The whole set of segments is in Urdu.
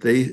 23,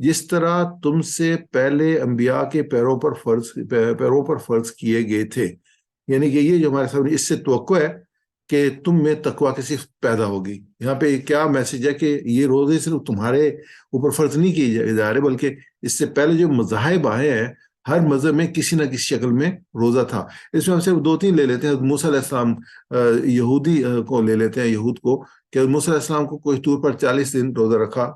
جس طرح تم سے پہلے انبیاء کے پیروں پر فرض کیے گئے تھے. یعنی کہ یہ جو ہمارے سامنے اس سے توقع ہے کہ تم میں تقویٰ کیسے پیدا ہوگی. یہاں پہ کیا میسج ہے کہ یہ روزے صرف تمہارے اوپر فرض نہیں کیے جا رہے، بلکہ اس سے پہلے جو مذاہب آئے ہیں ہر مذہب میں کسی نہ کسی شکل میں روزہ تھا. اس میں ہم صرف 2-3 لے لیتے ہیں. موسیٰ علیہ السلام یہودی کو لے لیتے ہیں، یہود کو، کہ موسیٰ علیہ السلام کو کوئی طور پر 40 دن روزہ رکھا.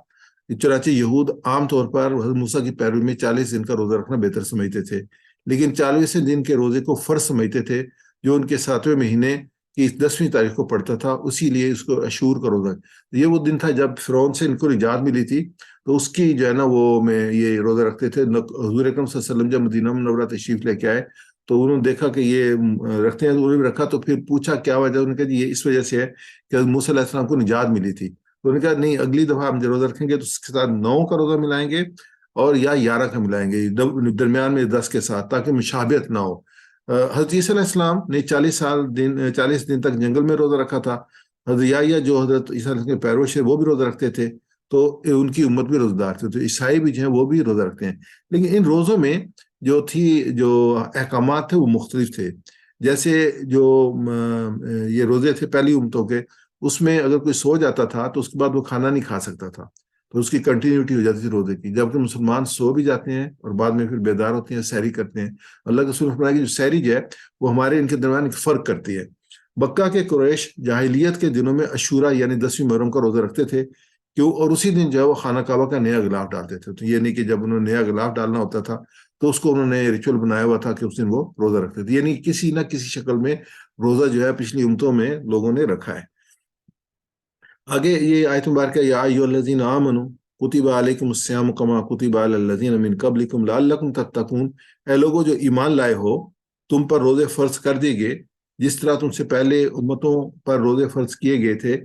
چنانچہ یہود عام طور پر حضرت موسیٰ کی پیروی میں 40 دن کا روزہ رکھنا بہتر سمجھتے تھے، لیکن 40ویں دن کے روزے کو فرض سمجھتے تھے جو ان کے 7ویں مہینے کی 10ویں تاریخ کو پڑتا تھا. اسی لیے اس کو اشور کا روزہ. یہ وہ دن تھا جب فرعون سے ان کو نجات ملی تھی، تو اس کی جو ہے نا وہ میں یہ روزہ رکھتے تھے. حضور اکرم صلی اللہ علیہ وسلم جب مدینہ منورہ تشریف لے کے آئے تو انہوں نے دیکھا کہ یہ رکھتے ہیں، تو انہوں نے رکھا. تو پھر پوچھا کیا وجہ، انہوں نے کہا جی یہ اس وجہ سے ہے کہ موسیٰ علیہ السلام کو نجات ملی تھی. تو انہوں نے کہا نہیں، اگلی دفعہ ہم جو روزہ رکھیں گے تو اس کے ساتھ 9 کا روزہ ملائیں گے اور یا 11 کا ملائیں گے، درمیان میں 10 کے ساتھ، تاکہ مشابہت نہ ہو. حضرت عیسیٰ علیہ السلام نے 40 دن تک جنگل میں روزہ رکھا تھا. حضرت یحییٰ جو حضرت عیسیٰ علیہ السلام کے پیروش ہیں وہ بھی روزہ رکھتے تھے، تو ان کی امت بھی روزہ دار تھے. تو عیسائی بھی جو ہیں وہ بھی روزہ رکھتے ہیں. لیکن ان روزوں میں جو احکامات تھے وہ مختلف تھے. جیسے جو یہ روزے تھے پہلی امتوں کے، اس میں اگر کوئی سو جاتا تھا تو اس کے بعد وہ کھانا نہیں کھا سکتا تھا، تو اس کی کنٹینیوٹی ہو جاتی تھی روزے کی. جبکہ مسلمان سو بھی جاتے ہیں اور بعد میں پھر بیدار ہوتے ہیں، سحری کرتے ہیں. اللہ کے رسول نے فرمایا کہ جو سحری جو ہے وہ ہمارے ان کے درمیان ایک فرق کرتی ہے. مکہ کے قریش جاہلیت کے دنوں میں عشورہ یعنی 10ویں محرم کا روزہ رکھتے تھے، اور اسی دن جو ہے وہ خانہ کعبہ کا نیا غلاف ڈالتے تھے. تو یہ نہیں کہ جب انہوں نے نیا غلاف ڈالنا ہوتا تھا تو اس کو انہوں نے ریچول بنایا ہوا تھا کہ اس دن وہ روزہ رکھتے تھے. یعنی کسی نہ کسی شکل میں روزہ جو ہے پچھلی امتوں میں لوگوں نے رکھا ہے. آگے یہ آیت مبارکہ، یا ایھا الذین آمنوا کتب علیکم الصیام کما کتب علی الذین من قبلکم لعلکم تتقون. اے لوگو جو ایمان لائے ہو، تم پر روزے فرض کر دیے گئے جس طرح تم سے پہلے امتوں پر روزے فرض کیے گئے تھے.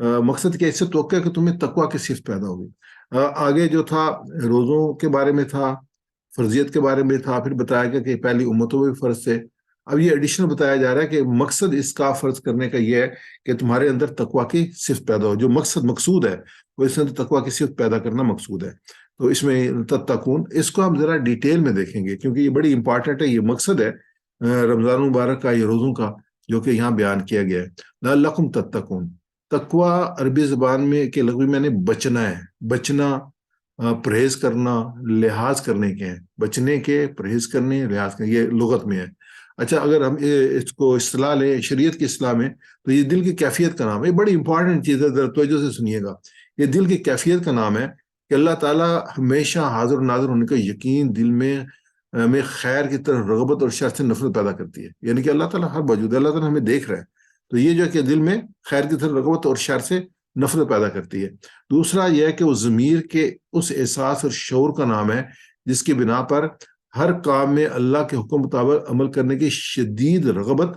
مقصد کہ اس سے توقع ہے کہ تمہیں تقویٰ کی صفت پیدا ہوگی. آگے جو تھا روزوں کے بارے میں تھا، فرضیت کے بارے میں تھا، پھر بتایا گیا کہ پہلی امتوں میں بھی فرض تھے. اب یہ ایڈیشنل بتایا جا رہا ہے کہ مقصد اس کا فرض کرنے کا یہ ہے کہ تمہارے اندر تقویٰ کی صفت پیدا ہو. جو مقصود ہے وہ اس اندر تقویٰ کی صفت پیدا کرنا مقصود ہے. تو اس میں تتقون، اس کو ہم ذرا ڈیٹیل میں دیکھیں گے کیونکہ یہ بڑی امپارٹنٹ ہے. یہ مقصد ہے رمضان مبارک کا، یہ روزوں کا، جو کہ یہاں بیان کیا گیا ہے. لعلکم تتقون، تقویٰ عربی زبان میں کے لفظ میں نے بچنا ہے. بچنا، پرہیز کرنا، لحاظ کرنے کے ہیں. بچنے کے، پرہیز کرنے، لحاظ کرنے، یہ لغت میں ہے. اچھا، اگر ہم اس کو اصطلاح لیں شریعت کی اصطلاح میں تو یہ دل کی کیفیت کا نام ہے. یہ بڑی امپورٹنٹ چیز ہے، ذرا توجہ سے سنیے گا. یہ دل کی کیفیت کا نام ہے کہ اللہ تعالیٰ ہمیشہ حاضر و ناظر ہونے کا یقین دل میں خیر کی طرف رغبت اور شر سے نفرت پیدا کرتی ہے. یعنی کہ اللہ تعالیٰ ہر موجود ہے، اللہ تعالیٰ ہمیں دیکھ رہا ہے. تو یہ جو ہے کہ دل میں خیر کی طرف رغبت اور شر سے نفرت پیدا کرتی ہے. دوسرا یہ ہے کہ وہ ضمیر کے اس احساس اور شعور کا نام ہے جس کی بنا پر ہر کام میں اللہ کے حکم مطابق عمل کرنے کی شدید رغبت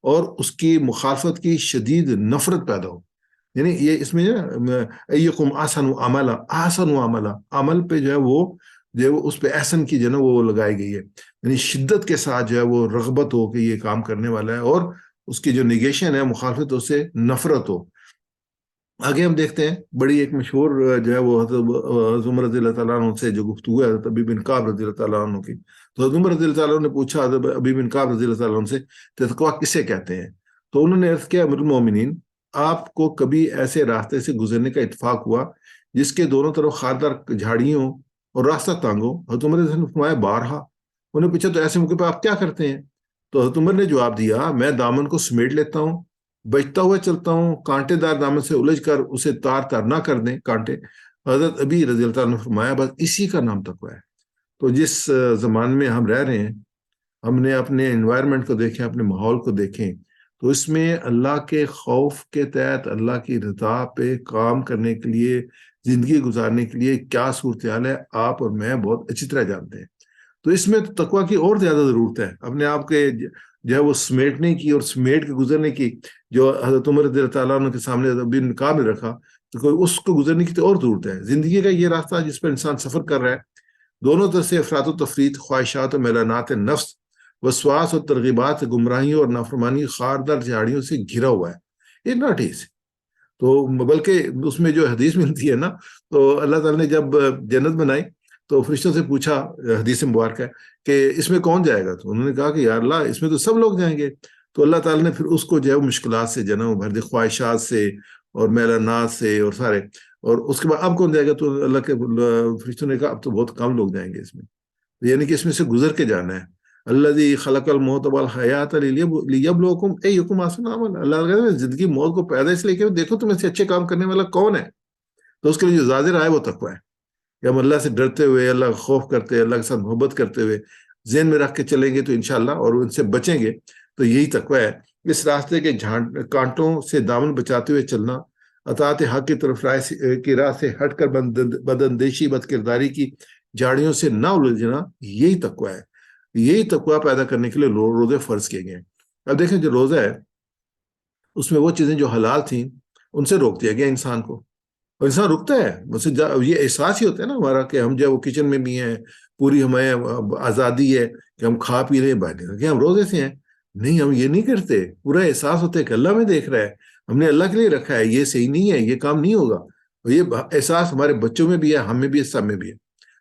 اور اس کی مخالفت کی شدید نفرت پیدا ہو. یعنی یہ اس میں ایکم احسن عملا، احسن عملا، عمل پہ جو ہے وہ اس پہ احسن کی جو ہے وہ لگائی گئی ہے. یعنی شدت کے ساتھ جو ہے وہ رغبت ہو کہ یہ کام کرنے والا ہے، اور اس کی جو نیگیشن ہے، مخالفت، اس سے نفرت ہو. آگے ہم دیکھتے ہیں بڑی ایک مشہور جو ہے وہ حضرت عمر رضی اللہ تعالیٰ عنہ سے جو گفتگو ہے حضرت ابی بن کعب رضی اللہ تعالیٰ عنہ کی. تو حضرت عمر رضی اللہ تعالیٰ عنہ نے پوچھا حضرت ابی بن کعب رضی اللہ تعالیٰ عنہ سے تقویٰ کسے کہتے ہیں؟ تو انہوں نے عرض کیا، امیر المومنین، آپ کو کبھی ایسے راستے سے گزرنے کا اتفاق ہوا جس کے دونوں طرف خاردار جھاڑیوں اور راستہ تنگ ہو؟ حضرت عمر نے فرمایا بارہا. انہوں نے پوچھا تو ایسے موقع پہ آپ کیا کرتے ہیں؟ تو حضرت عمر نے جواب دیا، میں دامن کو سمیٹ لیتا ہوں، بچتا ہوا چلتا ہوں، کانٹے دار دامن سے الجھ کر اسے تار نہ کر دیں کانٹے. حضرت ابی رضی اللہ تعالیٰ نے فرمایا بس اسی کا نام تقویٰ ہے. تو جس زمان میں ہم رہ رہے ہیں، ہم نے اپنے انوائرمنٹ کو دیکھیں، اپنے ماحول کو دیکھیں، تو اس میں اللہ کے خوف کے تحت اللہ کی رضا پہ کام کرنے کے لیے، زندگی گزارنے کے لیے کیا صورتحال ہے آپ اور میں بہت اچھی طرح جانتے ہیں. تو اس میں تقویٰ کی اور زیادہ ضرورت ہے، اپنے آپ کے جو ہے وہ سمیٹنے کی اور سمیٹ کے گزرنے کی. جو حضرت عمر رضی اللہ تعالیٰ عنہ کے سامنے ابی بن کعب نے رکھا، تو اس کو گزرنے کی تو اور ضرورت ہے. زندگی کا یہ راستہ جس پر انسان سفر کر رہا ہے، دونوں طرف سے افراط و تفریط، خواہشات و میلانات نفس، وسواس اور ترغیبات، گمراہیوں اور نافرمانی، خاردار جھاڑیوں سے گھرا ہوا ہے. یہ ناٹ ایزی. تو بلکہ اس میں جو حدیث ملتی ہے نا، تو اللہ تعالیٰ نے جب جنت بنائی تو فرشتوں سے پوچھا، حدیث مبارک ہے، کہ اس میں کون جائے گا؟ تو انہوں نے کہا کہ یا اللہ اس میں تو سب لوگ جائیں گے۔ تو اللہ تعالیٰ نے پھر اس کو جو ہے مشکلات سے جنم بھر دی، خواہشات سے اور میلانات سے اور سارے، اور اس کے بعد اب کون جائے گا؟ تو اللہ کے فرشتوں نے کہا اب تو بہت کم لوگ جائیں گے اس میں، یعنی کہ اس میں سے گزر کے جانا ہے۔ الذی خلق الموت والحیات لیبلوکم ایکم احسن عملا، اللہ کہتے ہیں زندگی موت کو پیدا اس لیے کہ دیکھو تم سے اچھے کام کرنے والا کون ہے۔ تو اس کے لیے جو زاجر آئے وہ تقویٰ ہے کہ ہم اللہ سے ڈرتے ہوئے، اللہ کا خوف کرتے ہوئے، اللہ کے ساتھ محبت کرتے ہوئے ذہن میں رکھ کے چلیں گے تو انشاءاللہ، اور ان سے بچیں گے تو یہی تقویٰ ہے۔ اس راستے کے کانٹوں سے دامن بچاتے ہوئے چلنا، اطاعت حق کی طرف کی راہ سے ہٹ کر بداندیشی، بد کرداری کی جھاڑیوں سے نہ الجھنا، یہی تقویٰ ہے۔ یہی تقویٰ پیدا کرنے کے لیے روزے فرض کیے گئے ہیں۔ اب دیکھیں جو روزہ ہے اس میں وہ چیزیں جو حلال تھیں ان سے روک دیا گیا انسان کو، اور انسان رکتا ہے اسے، یہ احساس ہی ہوتا ہے نا ہمارا کہ ہم جو وہ کچن میں بھی ہیں، پوری ہمیں آزادی ہے کہ ہم کھا پی رہے ہیں بیٹھے کہ ہم روزے سے ہیں، نہیں ہم یہ نہیں کرتے، پورا احساس ہوتا ہے کہ اللہ میں دیکھ رہا ہے، ہم نے اللہ کے لیے رکھا ہے، یہ صحیح نہیں ہے، یہ کام نہیں ہوگا۔ اور یہ احساس ہمارے بچوں میں بھی ہے، ہم میں بھی ہے، سب میں بھی ہے۔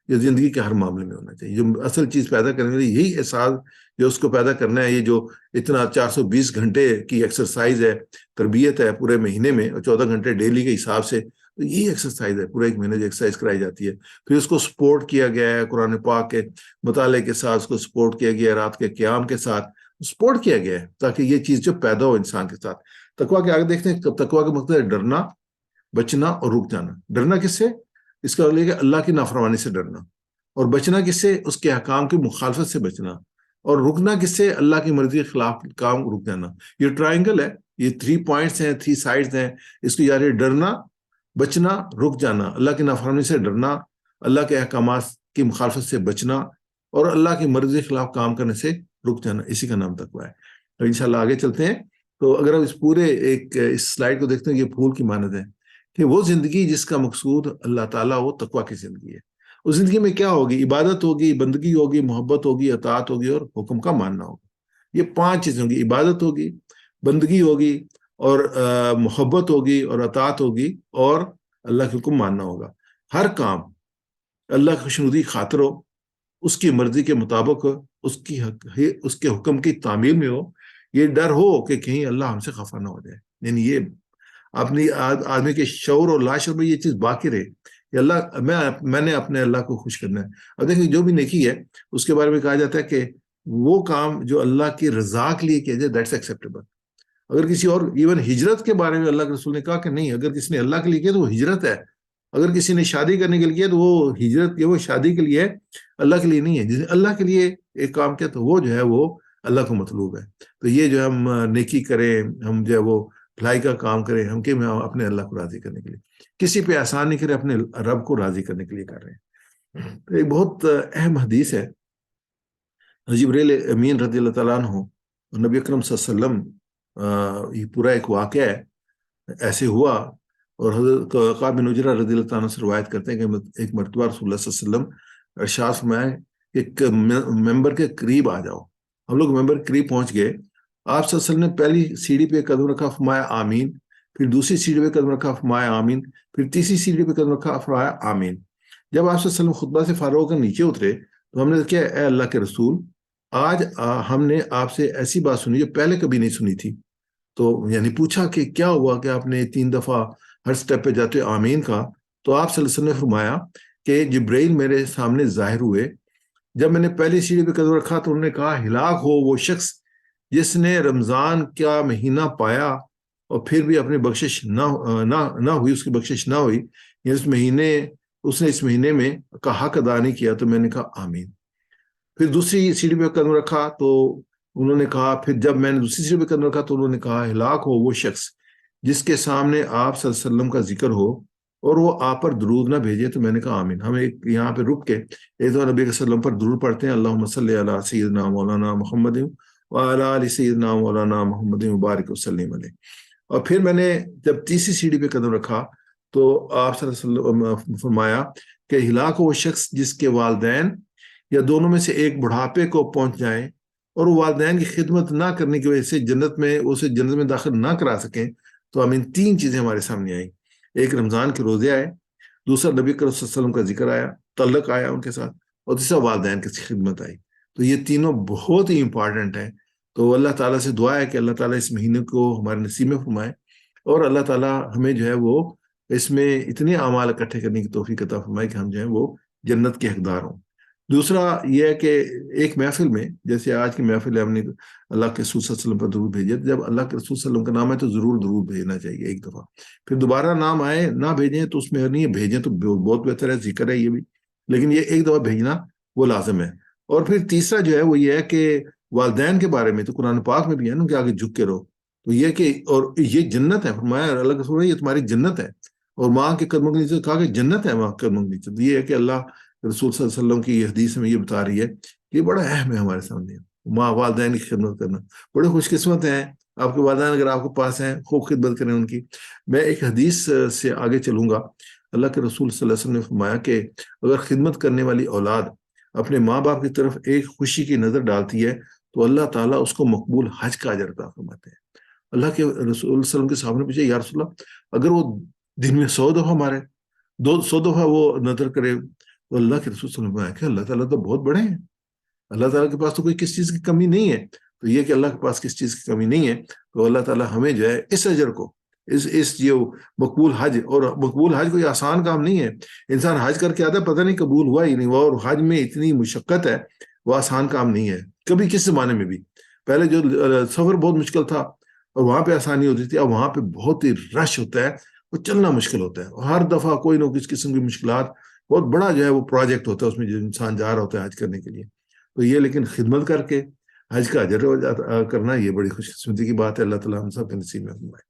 یہ زندگی کے ہر معاملے میں ہونا چاہیے۔ جو اصل چیز پیدا کرنے کے لیے یہی احساس جو اس کو پیدا کرنا ہے، یہ جو اتنا 420 گھنٹے کی ایکسرسائز ہے، تربیت ہے پورے مہینے میں، اور 14 گھنٹے ڈیلی کے حساب سے، تو یہی ایکسرسائز ہے، پورے ایک مہینے جو ایکسرسائز کرائی جاتی ہے۔ پھر اس کو سپورٹ کیا گیا ہے قرآن پاک کے مطالعے کے ساتھ، اس کو سپورٹ کیا گیا ہے رات کے قیام کے ساتھ، سپورٹ کیا گیا ہے تاکہ یہ چیز جو پیدا ہو انسان کے ساتھ۔ تقویٰ کے آگے دیکھتے ہیں، تقویٰ کا مقصد ہے ڈرنا، بچنا اور رک جانا۔ ڈرنا کس سے؟ اس کا مطلب ہے کہ اللہ کی نافرمانی سے ڈرنا، اور بچنا کس سے؟ اس کے احکام کی مخالفت سے بچنا، اور رکنا کس سے؟ اللہ کی مرضی کے خلاف کام رک جانا۔ یہ ٹرائنگل ہے، یہ 3 پوائنٹس ہیں، 3 سائڈز ہیں اس کو، یار ڈرنا، بچنا، رک جانا، اللہ کی نافرمانی سے ڈرنا، اللہ کے احکامات کی مخالفت سے بچنا، اور اللہ کی مرضی کے خلاف کام کرنے سے رک جانا، اسی کا نام تقویٰ ہے۔ تو انشاءاللہ آگے چلتے ہیں۔ تو اگر ہم اس پورے اس سلائیڈ کو دیکھتے ہیں، یہ پھول کی مانند ہے کہ وہ زندگی جس کا مقصود اللہ تعالیٰ، وہ تقویٰ کی زندگی ہے۔ اس زندگی میں کیا ہوگی؟ عبادت ہوگی، بندگی ہوگی، محبت ہوگی، اطاعت ہوگی، اور حکم کا ماننا ہوگا۔ یہ 5 چیزیں ہوں گی، عبادت ہوگی، بندگی ہوگی، اور محبت ہوگی، اور اطاعت ہوگی، اور اللہ کے حکم ماننا ہوگا۔ ہر کام اللہ کی خوشنودی خاطر ہو، اس کی مرضی کے مطابق ہو، اس کے حکم کی تعمیل میں ہو، یہ ڈر ہو کہ کہیں اللہ ہم سے خفا نہ ہو جائے، یعنی یہ اپنی آدمی کے شعور اور لاشعور میں یہ چیز باقی رہے کہ اللہ میں نے اپنے اللہ کو خوش کرنا ہے۔ اب دیکھیں جو بھی نیکی ہے اس کے بارے میں کہا جاتا ہے کہ وہ کام جو اللہ کی رضا کے لیے کیا جائے، دیٹس ایکسیپٹیبل۔ اگر کسی اور، ایون ہجرت کے بارے میں اللہ کے رسول نے کہا کہ نہیں، اگر کسی نے اللہ کے لیے کیا تو وہ ہجرت ہے، اگر کسی نے شادی کرنے کے لیے کیا تو وہ ہجرت کی، وہ شادی کے لیے ہے، اللہ کے لیے نہیں ہے۔ جس نے اللہ کے لیے ایک کام کیا تو وہ جو ہے وہ اللہ کو مطلوب ہے۔ تو یہ جو ہم نیکی کریں، ہم جو ہے وہ بھلائی کا کام کریں، ہم کہ اپنے اللہ کو راضی کرنے کے لیے، کسی پہ احسان نہیں کریں، اپنے رب کو راضی کرنے کے لیے کر رہے ہیں۔ تو ایک بہت اہم حدیث ہے، جبریل امین رضی اللہ تعالیٰ عنہ اور نبی اکرم صلی اللہ علیہ وسلم، یہ پورا ایک واقعہ ہے، ایسے ہوا۔ اور حضرت کعب بن عجرہ رضی اللہ تعالیٰ عنہ سے روایت کرتے ہیں کہ ایک مرتبہ رسول اللہ صلی اللہ علیہ وسلم ارشاد فرمائے کہ ممبر کے قریب آ جاؤ۔ ہم لوگ ممبر کے قریب پہنچ گئے۔ آپ صلی اللہ علیہ وسلم نے پہلی سیڑھی پہ قدم رکھا، فرمایا آمین، پھر دوسری سیڑھی پہ قدم رکھا، فرمایا آمین، پھر تیسری سیڑھی پہ قدم رکھا، فرمایا آمین۔ جب آپ صلی اللہ علیہ وسلم خطبہ سے فارغ ہو کر نیچے اترے تو ہم نے کیا، اے اللہ کے رسول، آج ہم نے آپ سے ایسی بات سنی جو پہلے کبھی نہیں سنی تھی۔ تو یعنی پوچھا کہ کیا ہوا کہ آپ نے 3 دفعہ ہر سٹیپ پہ جاتے آمین کا؟ تو آپ صلی اللہ علیہ وسلم نے فرمایا کہ جبرائیل میرے سامنے ظاہر ہوئے، جب میں نے پہلی سیڑھی پہ قدم رکھا تو انہوں نے کہا ہلاک ہو وہ شخص جس نے رمضان کا مہینہ پایا اور پھر بھی اپنی بخشش نہ ہوئی، اس کی بخشش نہ ہوئی، یعنی اس نے اس مہینے میں کا حق ادا نہیں کیا۔ تو میں نے کہا آمین۔ پھر دوسری سیڑھی پہ قدم رکھا تو انہوں نے کہا، پھر جب میں نے دوسری سیڑھی پہ قدم رکھا تو انہوں نے کہا ہلاک ہو وہ شخص جس کے سامنے آپ صلی اللہ علیہ وسلم کا ذکر ہو اور وہ آپ پر درود نہ بھیجے۔ تو میں نے کہا آمین۔ ہم ایک یہاں پہ رک کے ایک دفعہ نبی صلی اللہ علیہ وسلم پر درود پڑھتے ہیں، اللہم صلی علی سیدنا مولانا محمد وعلی آل سیدنا مولانا محمد مبارک وسلم علیہ۔ اور پھر میں نے جب تیسری سیڑھی پہ قدم رکھا تو آپ صلی اللہ علیہ وسلم فرمایا کہ ہلاک ہو وہ شخص جس کے والدین یا دونوں میں سے ایک بڑھاپے کو پہنچ جائیں اور وہ والدین کی خدمت نہ کرنے کی وجہ سے اسے جنت میں داخل نہ کرا سکیں، تو ہم ان 3 چیزیں ہمارے سامنے آئیں. ایک رمضان کے روزے آئے، دوسرا نبی کریم صلی اللہ علیہ وسلم کا ذکر آیا، تعلق آیا ان کے ساتھ، اور تیسرا والدین کی خدمت آئی. تو یہ تینوں بہت ہی امپورٹنٹ ہیں. تو اللہ تعالیٰ سے دعا ہے کہ اللہ تعالیٰ اس مہینے کو ہمارے نصیب میں فرمائے، اور اللہ تعالیٰ ہمیں جو ہے وہ اس میں اتنے اعمال اکٹھے کرنے کی توفیق عطا فرمائے کہ ہم جو ہے وہ جنت کے حقدار ہوں. دوسرا یہ ہے کہ ایک محفل میں، جیسے آج کی محفل ہے، ہم نے اللہ کے رسول صلی اللہ علیہ وسلم پر درود بھیجے. جب اللہ کے رسول صلی اللہ علیہ وسلم کا نام ہے تو ضرور درود بھیجنا چاہیے ایک دفعہ. پھر دوبارہ نام آئے نہ بھیجیں تو اس میں نہیں ہے، بھیجیں تو بہت بہتر ہے، ذکر ہے یہ بھی، لیکن یہ ایک دفعہ بھیجنا وہ لازم ہے. اور پھر تیسرا جو ہے وہ یہ ہے کہ والدین کے بارے میں تو قرآن پاک میں بھی ہے نا کہ آگے جھک کے رہو. تو یہ کہ اور یہ جنت ہے، فرمایا اللہ کے رسول، یہ تمہاری جنت ہے. اور ماں کے قدموں کے نیچے کہا کہ جنت ہے ماں کے قدموں کے نیچے. تو یہ ہے کہ اللہ رسول صلی اللہ علیہ وسلم کی یہ حدیث میں یہ بتا رہی ہے کہ یہ بڑا اہم ہے ہمارے سامنے، ماں والدین کی خدمت کرنا. بڑے خوش قسمت ہیں آپ کے والدین اگر آپ کے پاس ہیں، خوب خدمت کریں ان کی. میں ایک حدیث سے آگے چلوں گا. اللہ کے رسول صلی اللہ علیہ وسلم نے فرمایا کہ اگر خدمت کرنے والی اولاد اپنے ماں باپ کی طرف ایک خوشی کی نظر ڈالتی ہے تو اللہ تعالیٰ اس کو مقبول حج کا اجر عطا فرماتے ہیں. اللہ کے رسول صلی اللہ علیہ وسلم کے سامنے پوچھے، یا رسول اللہ اگر وہ دن میں 100 دفعہ مارے، 100 دفعہ وہ نظر کرے، تو اللہ کے رسول صلی اللہ علیہ وسلم نے کہ اللہ تعالیٰ تو بہت بڑے ہیں، اللہ تعالیٰ کے پاس تو کوئی کس چیز کی کمی نہیں ہے. تو یہ کہ اللہ کے پاس کس چیز کی کمی نہیں ہے، تو اللہ تعالیٰ ہمیں جو ہے اس اجر کو، اس جو مقبول حج، اور مقبول حج کوئی آسان کام نہیں ہے. انسان حج کر کے آتا ہے پتہ نہیں قبول ہوا ہی نہیں، وہ اور حج میں اتنی مشقت ہے، وہ آسان کام نہیں ہے. کبھی کس زمانے میں بھی پہلے جو سفر بہت مشکل تھا اور وہاں پہ آسانی ہوتی تھی، اب وہاں پہ بہت ہی رش ہوتا ہے، وہ چلنا مشکل ہوتا ہے، اور ہر دفعہ کوئی نہ کس قسم کی مشکلات. بہت بڑا جو ہے وہ پروجیکٹ ہوتا ہے اس میں جو انسان جا رہا ہوتا ہے حج کرنے کے لیے. تو یہ لیکن خدمت کر کے حج کا اجر کرنا یہ بڑی خوش قسمتی کی بات ہے. اللہ تعالیٰ ہم سب کے نصیب میں فرمائے.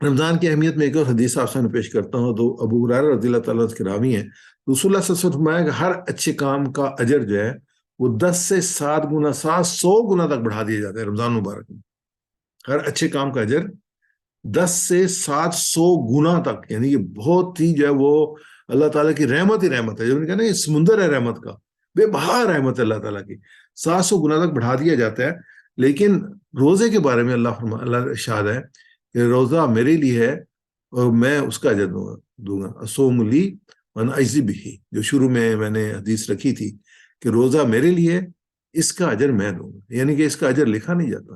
رمضان کی اہمیت میں ایک اور حدیث آپ سے پیش کرتا ہوں. تو ابو ہریرہ رضی اللہ تعالیٰ عنہ کے راوی ہیں، رسول اللہ صلی اللہ علیہ وسلم فرمایا کہ ہر اچھے کام کا اجر جو ہے وہ 10 سے 7 گنا 100 گنا تک بڑھا دیا جاتا ہے رمضان مبارک میں. ہر اچھے کام کا اجر 10 سے 700 گنا تک، یعنی کہ بہت ہی جو ہے وہ اللہ تعالیٰ کی رحمت ہی رحمت ہے. جو میں نے کہا نا یہ سمندر ہے رحمت کا، بے بہا رحمت ہے اللہ تعالیٰ کی. 700 گنا تک بڑھا دیا جاتا ہے. لیکن روزے کے بارے میں اللہ ارشاد ہے کہ روزہ میرے لیے ہے اور میں اس کا اجر دوں گا. اصوم لی وانا اجزی بہ، جو شروع میں نے حدیث رکھی تھی کہ روزہ میرے لیے، اس کا اجر میں دوں گا. یعنی کہ اس کا اجر لکھا نہیں جاتا،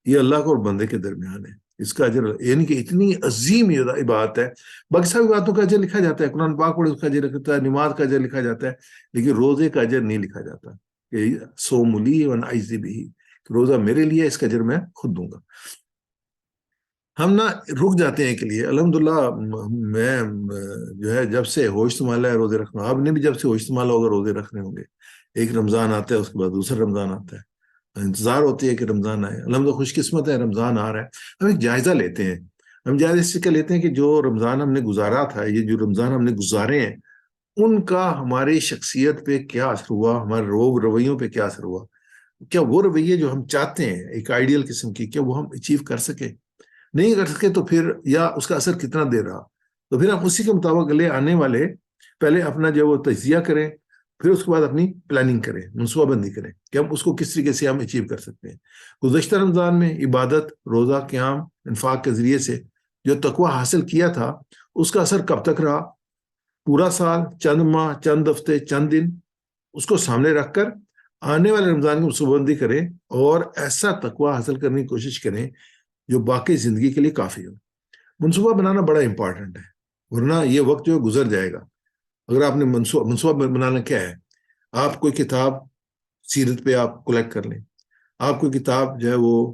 یہ اللہ کو اور بندے کے درمیان ہے. اس کا اجر یعنی کہ اتنی عظیم عبادت ہے. باقی سب عبادتوں کا اجر لکھا جاتا ہے، قرآن پاک پڑھے اس کا اجر لکھا ہے، نماز کا اجر لکھا جاتا ہے، لیکن روزے کا اجر نہیں لکھا جاتا. کہ صوم لی وانا اجزی بہ، روزہ میرے لیے، اس کا اجر میں خود دوں گا. ہم نہ رک جاتے ہیں کے لیے. الحمدللہ میں جو ہے جب سے ہوش سنبھالا ہے روزے رکھنا، آپ نے بھی جب سے ہوش سنبھالا ہوگا روزے رکھنے ہوں گے. ایک رمضان آتا ہے، اس کے بعد دوسرا رمضان آتا ہے، انتظار ہوتی ہے کہ رمضان آئے. الحمدللہ خوش قسمت ہے رمضان آ رہا ہے. ہم ایک جائزہ لیتے ہیں، ہم جائزہ اس سے لیتے ہیں کہ جو رمضان ہم نے گزارا تھا، یہ جو رمضان ہم نے گزارے ہیں، ان کا ہماری شخصیت پہ کیا اثر ہوا، ہمارے رویوں پہ کیا اثر ہوا. کیا وہ رویے جو ہم چاہتے ہیں ایک آئیڈیل قسم کی، کیا وہ ہم اچیو کر سکے؟ نہیں کر سکے تو پھر یا اس کا اثر کتنا دیر رہا، تو پھر ہم اسی کے مطابق اگلے آنے والے پہلے اپنا جو وہ تجزیہ کریں، پھر اس کے بعد اپنی پلاننگ کریں، منصوبہ بندی کریں کہ ہم اس کو کس طریقے سے ہم اچیو کر سکتے ہیں. گزشتہ رمضان میں عبادت، روزہ، قیام، انفاق کے ذریعے سے جو تقوی حاصل کیا تھا، اس کا اثر کب تک رہا؟ پورا سال، چند ماہ، چند ہفتے، چند دن، اس کو سامنے رکھ کر آنے والے رمضان کی منصوبہ بندی کریں اور ایسا تقوی حاصل کرنے کی کوشش کریں جو باقی زندگی کے لیے کافی ہو. منصوبہ بنانا بڑا امپورٹنٹ ہے، ورنہ یہ وقت جو گزر جائے گا. اگر آپ نے منصوبہ بنانا کیا ہے، آپ کوئی کتاب سیرت پہ آپ کلیکٹ کر لیں، آپ کوئی کتاب جو ہے وہ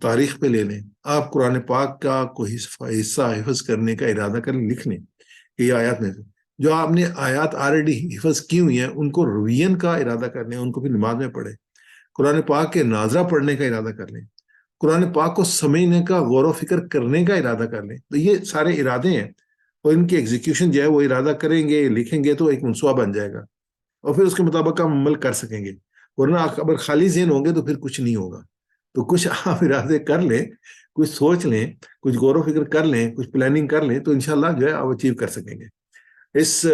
تاریخ پہ لے لیں، آپ قرآن پاک کا کوئی حصہ حفظ کرنے کا ارادہ کر لیں، لکھ لیں کہ یہ آیات میں جو آپ نے آیات آلریڈی حفظ کی ہوئی ہیں ان کو روین کا ارادہ کر لیں، ان کو پھر نماز میں پڑھیں. قرآن پاک کے ناظرہ پڑھنے کا ارادہ کر لیں، قرآن پاک کو سمجھنے کا، غور و فکر کرنے کا ارادہ کر لیں. تو یہ سارے ارادے ہیں، اور ان کی ایگزیکیوشن جو ہے وہ ارادہ کریں گے، لکھیں گے تو ایک منصوبہ بن جائے گا، اور پھر اس کے مطابق ہم عمل کر سکیں گے. ورنہ اگر خالی ذہن ہوں گے تو پھر کچھ نہیں ہوگا. تو کچھ آپ ارادے کر لیں، کچھ سوچ لیں، کچھ غور و فکر کر لیں، کچھ پلاننگ کر لیں، تو انشاءاللہ جو ہے آپ اچیو کر سکیں گے. اس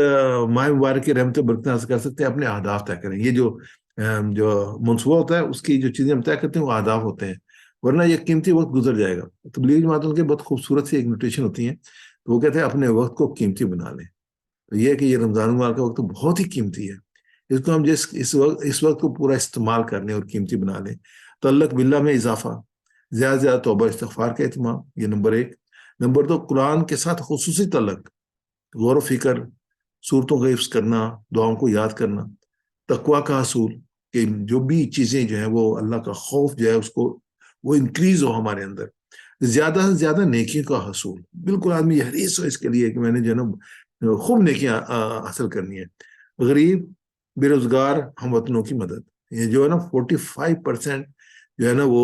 ماہ مبارک کی رحمت و برکت حاصل کر سکتے ہیں. اپنے اہداف طے کریں. یہ جو منصوبہ ہوتا ہے اس کی جو چیزیں ہم طے کرتے ہیں وہ اہداف ہوتے ہیں. ورنہ یہ قیمتی وقت گزر جائے گا. تبلیغی جماعتوں کے بہت خوبصورت سی ایک نوٹیشن ہوتی ہیں، تو وہ کہتے ہیں اپنے وقت کو قیمتی بنا لیں. تو یہ ہے کہ یہ رمضان المبارک کا وقت تو بہت ہی قیمتی ہے، اس کو ہم اس وقت کو پورا استعمال کر لیں اور قیمتی بنا لیں. تعلق باللہ میں اضافہ، زیادہ سے زیادہ توبہ استغفار کا اہتمام، یہ نمبر 1. نمبر 2، قرآن کے ساتھ خصوصی تعلق، غور و فکر، صورتوں کا حفظ کرنا، دعاؤں کو یاد کرنا، تقوی کا حصول، کہ جو بھی چیزیں جو ہیں وہ اللہ کا خوف جو ہے اس کو وہ انکریز ہو ہمارے اندر، زیادہ سے زیادہ نیکیوں کا حصول. بالکل آدمی حریص ہو اس کے لیے کہ میں نے جو ہے نا خوب نیکیاں حاصل کرنی ہے. غریب، بے روزگار ہم وطنوں کی مدد، یہ جو ہے نا 45% جو ہے نا وہ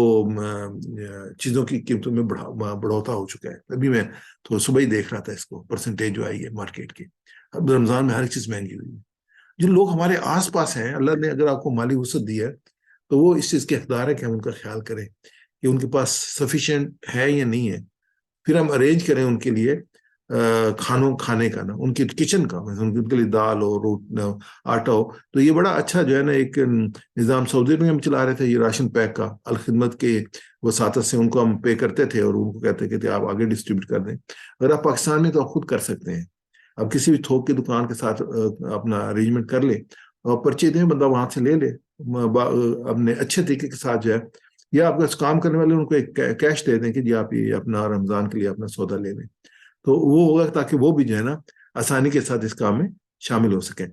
چیزوں کی قیمتوں میں بڑھوتا ہو چکا ہے. ابھی میں تو صبح ہی دیکھ رہا تھا اس کو، پرسنٹیج جو آئی ہے مارکیٹ کی. اب رمضان میں ہر چیز مہنگی ہوئی ہے. جو لوگ ہمارے آس پاس ہیں، اللہ نے اگر آپ کو مالی وسعت دی ہے تو وہ اس چیز کے حقدار ہے کہ ہم ان کا خیال کریں کہ ان کے پاس سفیشینٹ ہے یا نہیں ہے. پھر ہم ارینج کریں ان کے لیے کھانے کا نا، ان کی کچن کا، ان کے لیے دال ہو، آٹا ہو. تو یہ بڑا اچھا جو ہے نا ایک نظام سعودی میں ہم چلا رہے تھے، یہ راشن پیک کا الخدمت کے وساطت سے ان کو ہم پے کرتے تھے اور ان کو کہتے کہ آپ آگے ڈسٹریبیوٹ کر دیں. اگر آپ پاکستان میں تو آپ خود کر سکتے ہیں. اب کسی بھی تھوک کی دکان کے ساتھ اپنا ارینجمنٹ کر لے اور پرچی دیں، بندہ وہاں سے لے لے اپنے اچھے طریقے کے ساتھ جو ہے، یا آپ کا کام کرنے والے ان کو ایک کیش دے دیں کہ جی آپ یہ اپنا رمضان کے لیے اپنا سودا لے لیں. تو وہ ہوگا تاکہ وہ بھی جو ہے نا آسانی کے ساتھ اس کام میں شامل ہو سکیں.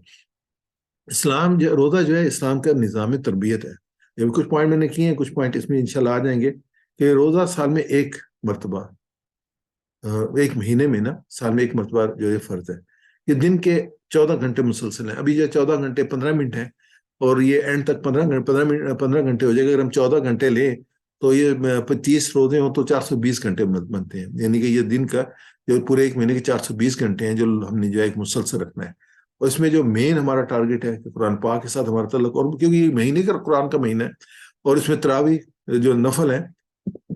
اسلام روزہ جو ہے اسلام کا نظام تربیت ہے. یہ کچھ پوائنٹ میں نے کیے ہیں، کچھ پوائنٹ اس میں انشاءاللہ آ جائیں گے. کہ روزہ سال میں ایک مرتبہ، ایک مہینے میں نا سال میں ایک مرتبہ جو ہے فرض ہے. یہ دن کے 14 گھنٹے مسلسل ہیں. ابھی جو 14 گھنٹے 15 منٹ ہیں اور یہ اینڈ تک 15 گھنٹے ہو جائے گا. اگر ہم 14 گھنٹے لیں تو یہ 30 روزے ہوں تو 420 گھنٹے بنتے ہیں. یعنی کہ یہ دن کا جو پورے ایک مہینے کے 420 گھنٹے ہیں جو ہم نے جو ایک مسلسل رکھنا ہے. اور اس میں جو مین ہمارا ٹارگیٹ ہے کہ قرآن پاک کے ساتھ ہمارا تعلق، اور کیونکہ یہ مہینے کا قرآن کا مہینہ ہے اور اس میں تراویح جو نفل ہے،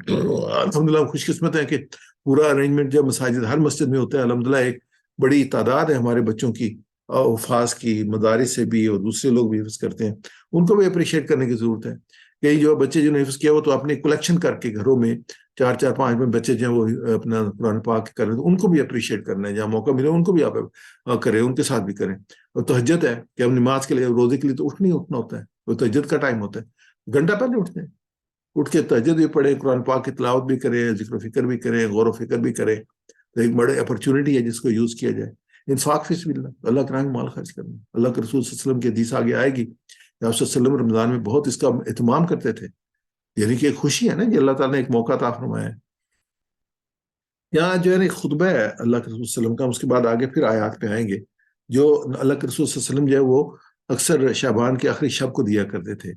الحمدللہ خوش قسمت ہے کہ پورا ارینجمنٹ جب مساجد ہر مسجد میں ہوتا ہے. الحمدللہ ایک بڑی تعداد ہے ہمارے بچوں کی، حفاظ کی، مدارس سے بھی اور دوسرے لوگ بھی حفظ کرتے ہیں. ان کو بھی اپریشیٹ کرنے کی ضرورت ہے. کئی جو بچے جنہوں نے حفظ کیا وہ تو اپنے کلیکشن کر کے گھروں میں 4-4-5 میں بچے جو ہیں وہ اپنا قرآن پاک کر رہے ہیں، ان کو بھی اپریشیٹ کرنا ہے. جہاں موقع ملے ان کو بھی آپ کریں، ان کے ساتھ بھی کریں. اور تہجد ہے کہ ہم نماز کے لیے روزے کے لیے تو اٹھنا ہوتا ہے. وہ تہجد کا ٹائم ہوتا ہے، گھنٹہ پہلے اٹھتے ہیں، اٹھ کے تہجد بھی پڑھے، قرآن پاک کی تلاوت بھی کریں، ذکر و فکر بھی کریں، غور و فکر بھی کریں. تو ایک بڑی اپرچونٹی ہے جس کو یوز کیا جائے. انفاق فی سبیل اللہ، اللہ کے راہ میں مال خرچ کرنا. اللہ کے رسول صلی اللہ علیہ وسلم کی حدیث آگے آئے گی کہ آپ صلی اللہ علیہ وسلم رمضان میں بہت اس کا اہتمام کرتے تھے. یعنی کہ ایک خوشی ہے نا کہ اللہ تعالیٰ نے ایک موقع عطا فرمایا ہے. یہاں جو ہے نا ایک خطبہ ہے اللہ کے رسول صلی اللہ علیہ وسلم کا، اس کے بعد آگے پھر آیات پہ آئیں گے. جو اللہ کے رسول صلی اللہ علیہ وسلم جو ہے وہ اکثر شعبان کے آخری شب کو دیا کرتے تھے.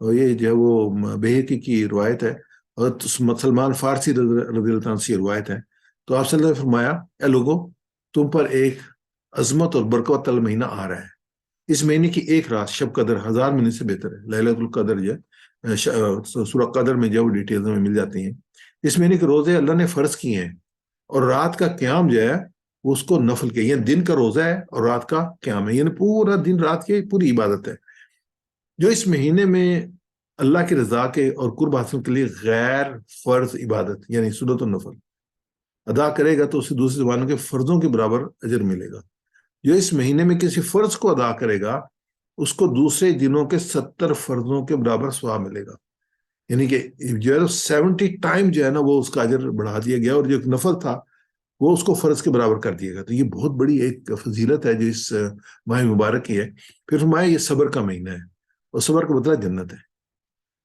اور یہ جو ہے وہ بہقی کی روایت ہے اور سلمان فارسی رضی اللہ عنہ سے روایت ہے. تو آپ صلی اللہ علیہ وسلم نے فرمایا، اے لوگو، تم پر ایک عظمت اور برکت والا مہینہ آ رہا ہے. اس مہینے کی ایک رات شب قدر 1000 مہینے سے بہتر ہے. لیلۃ القدر جو ہے سورہ قدر میں جو ڈیٹیلز میں مل جاتی ہیں. اس مہینے کے روزے اللہ نے فرض کیے ہیں اور رات کا قیام جو ہے اس کو نفل کے، یعنی دن کا روزہ ہے اور رات کا قیام ہے، یعنی پورا دن رات کی پوری عبادت ہے. جو اس مہینے میں اللہ کی رضا کے اور قرب حاصل کے لیے غیر فرض عبادت یعنی سنت النفل ادا کرے گا تو اسے دوسری زبانوں کے فرضوں کے برابر اجر ملے گا. جو اس مہینے میں کسی فرض کو ادا کرے گا اس کو دوسرے دنوں کے 70 فرضوں کے برابر ثواب ملے گا. یعنی کہ جو ہے 70 ٹائم جو ہے نا وہ اس کا اجر بڑھا دیا گیا، اور جو ایک نفل تھا وہ اس کو فرض کے برابر کر دیا گیا. تو یہ بہت بڑی ایک فضیلت ہے جو اس ماہ مبارک کی ہے. پھر فرمایا یہ صبر کا مہینہ ہے اور صبر کا مطلب جنت ہے.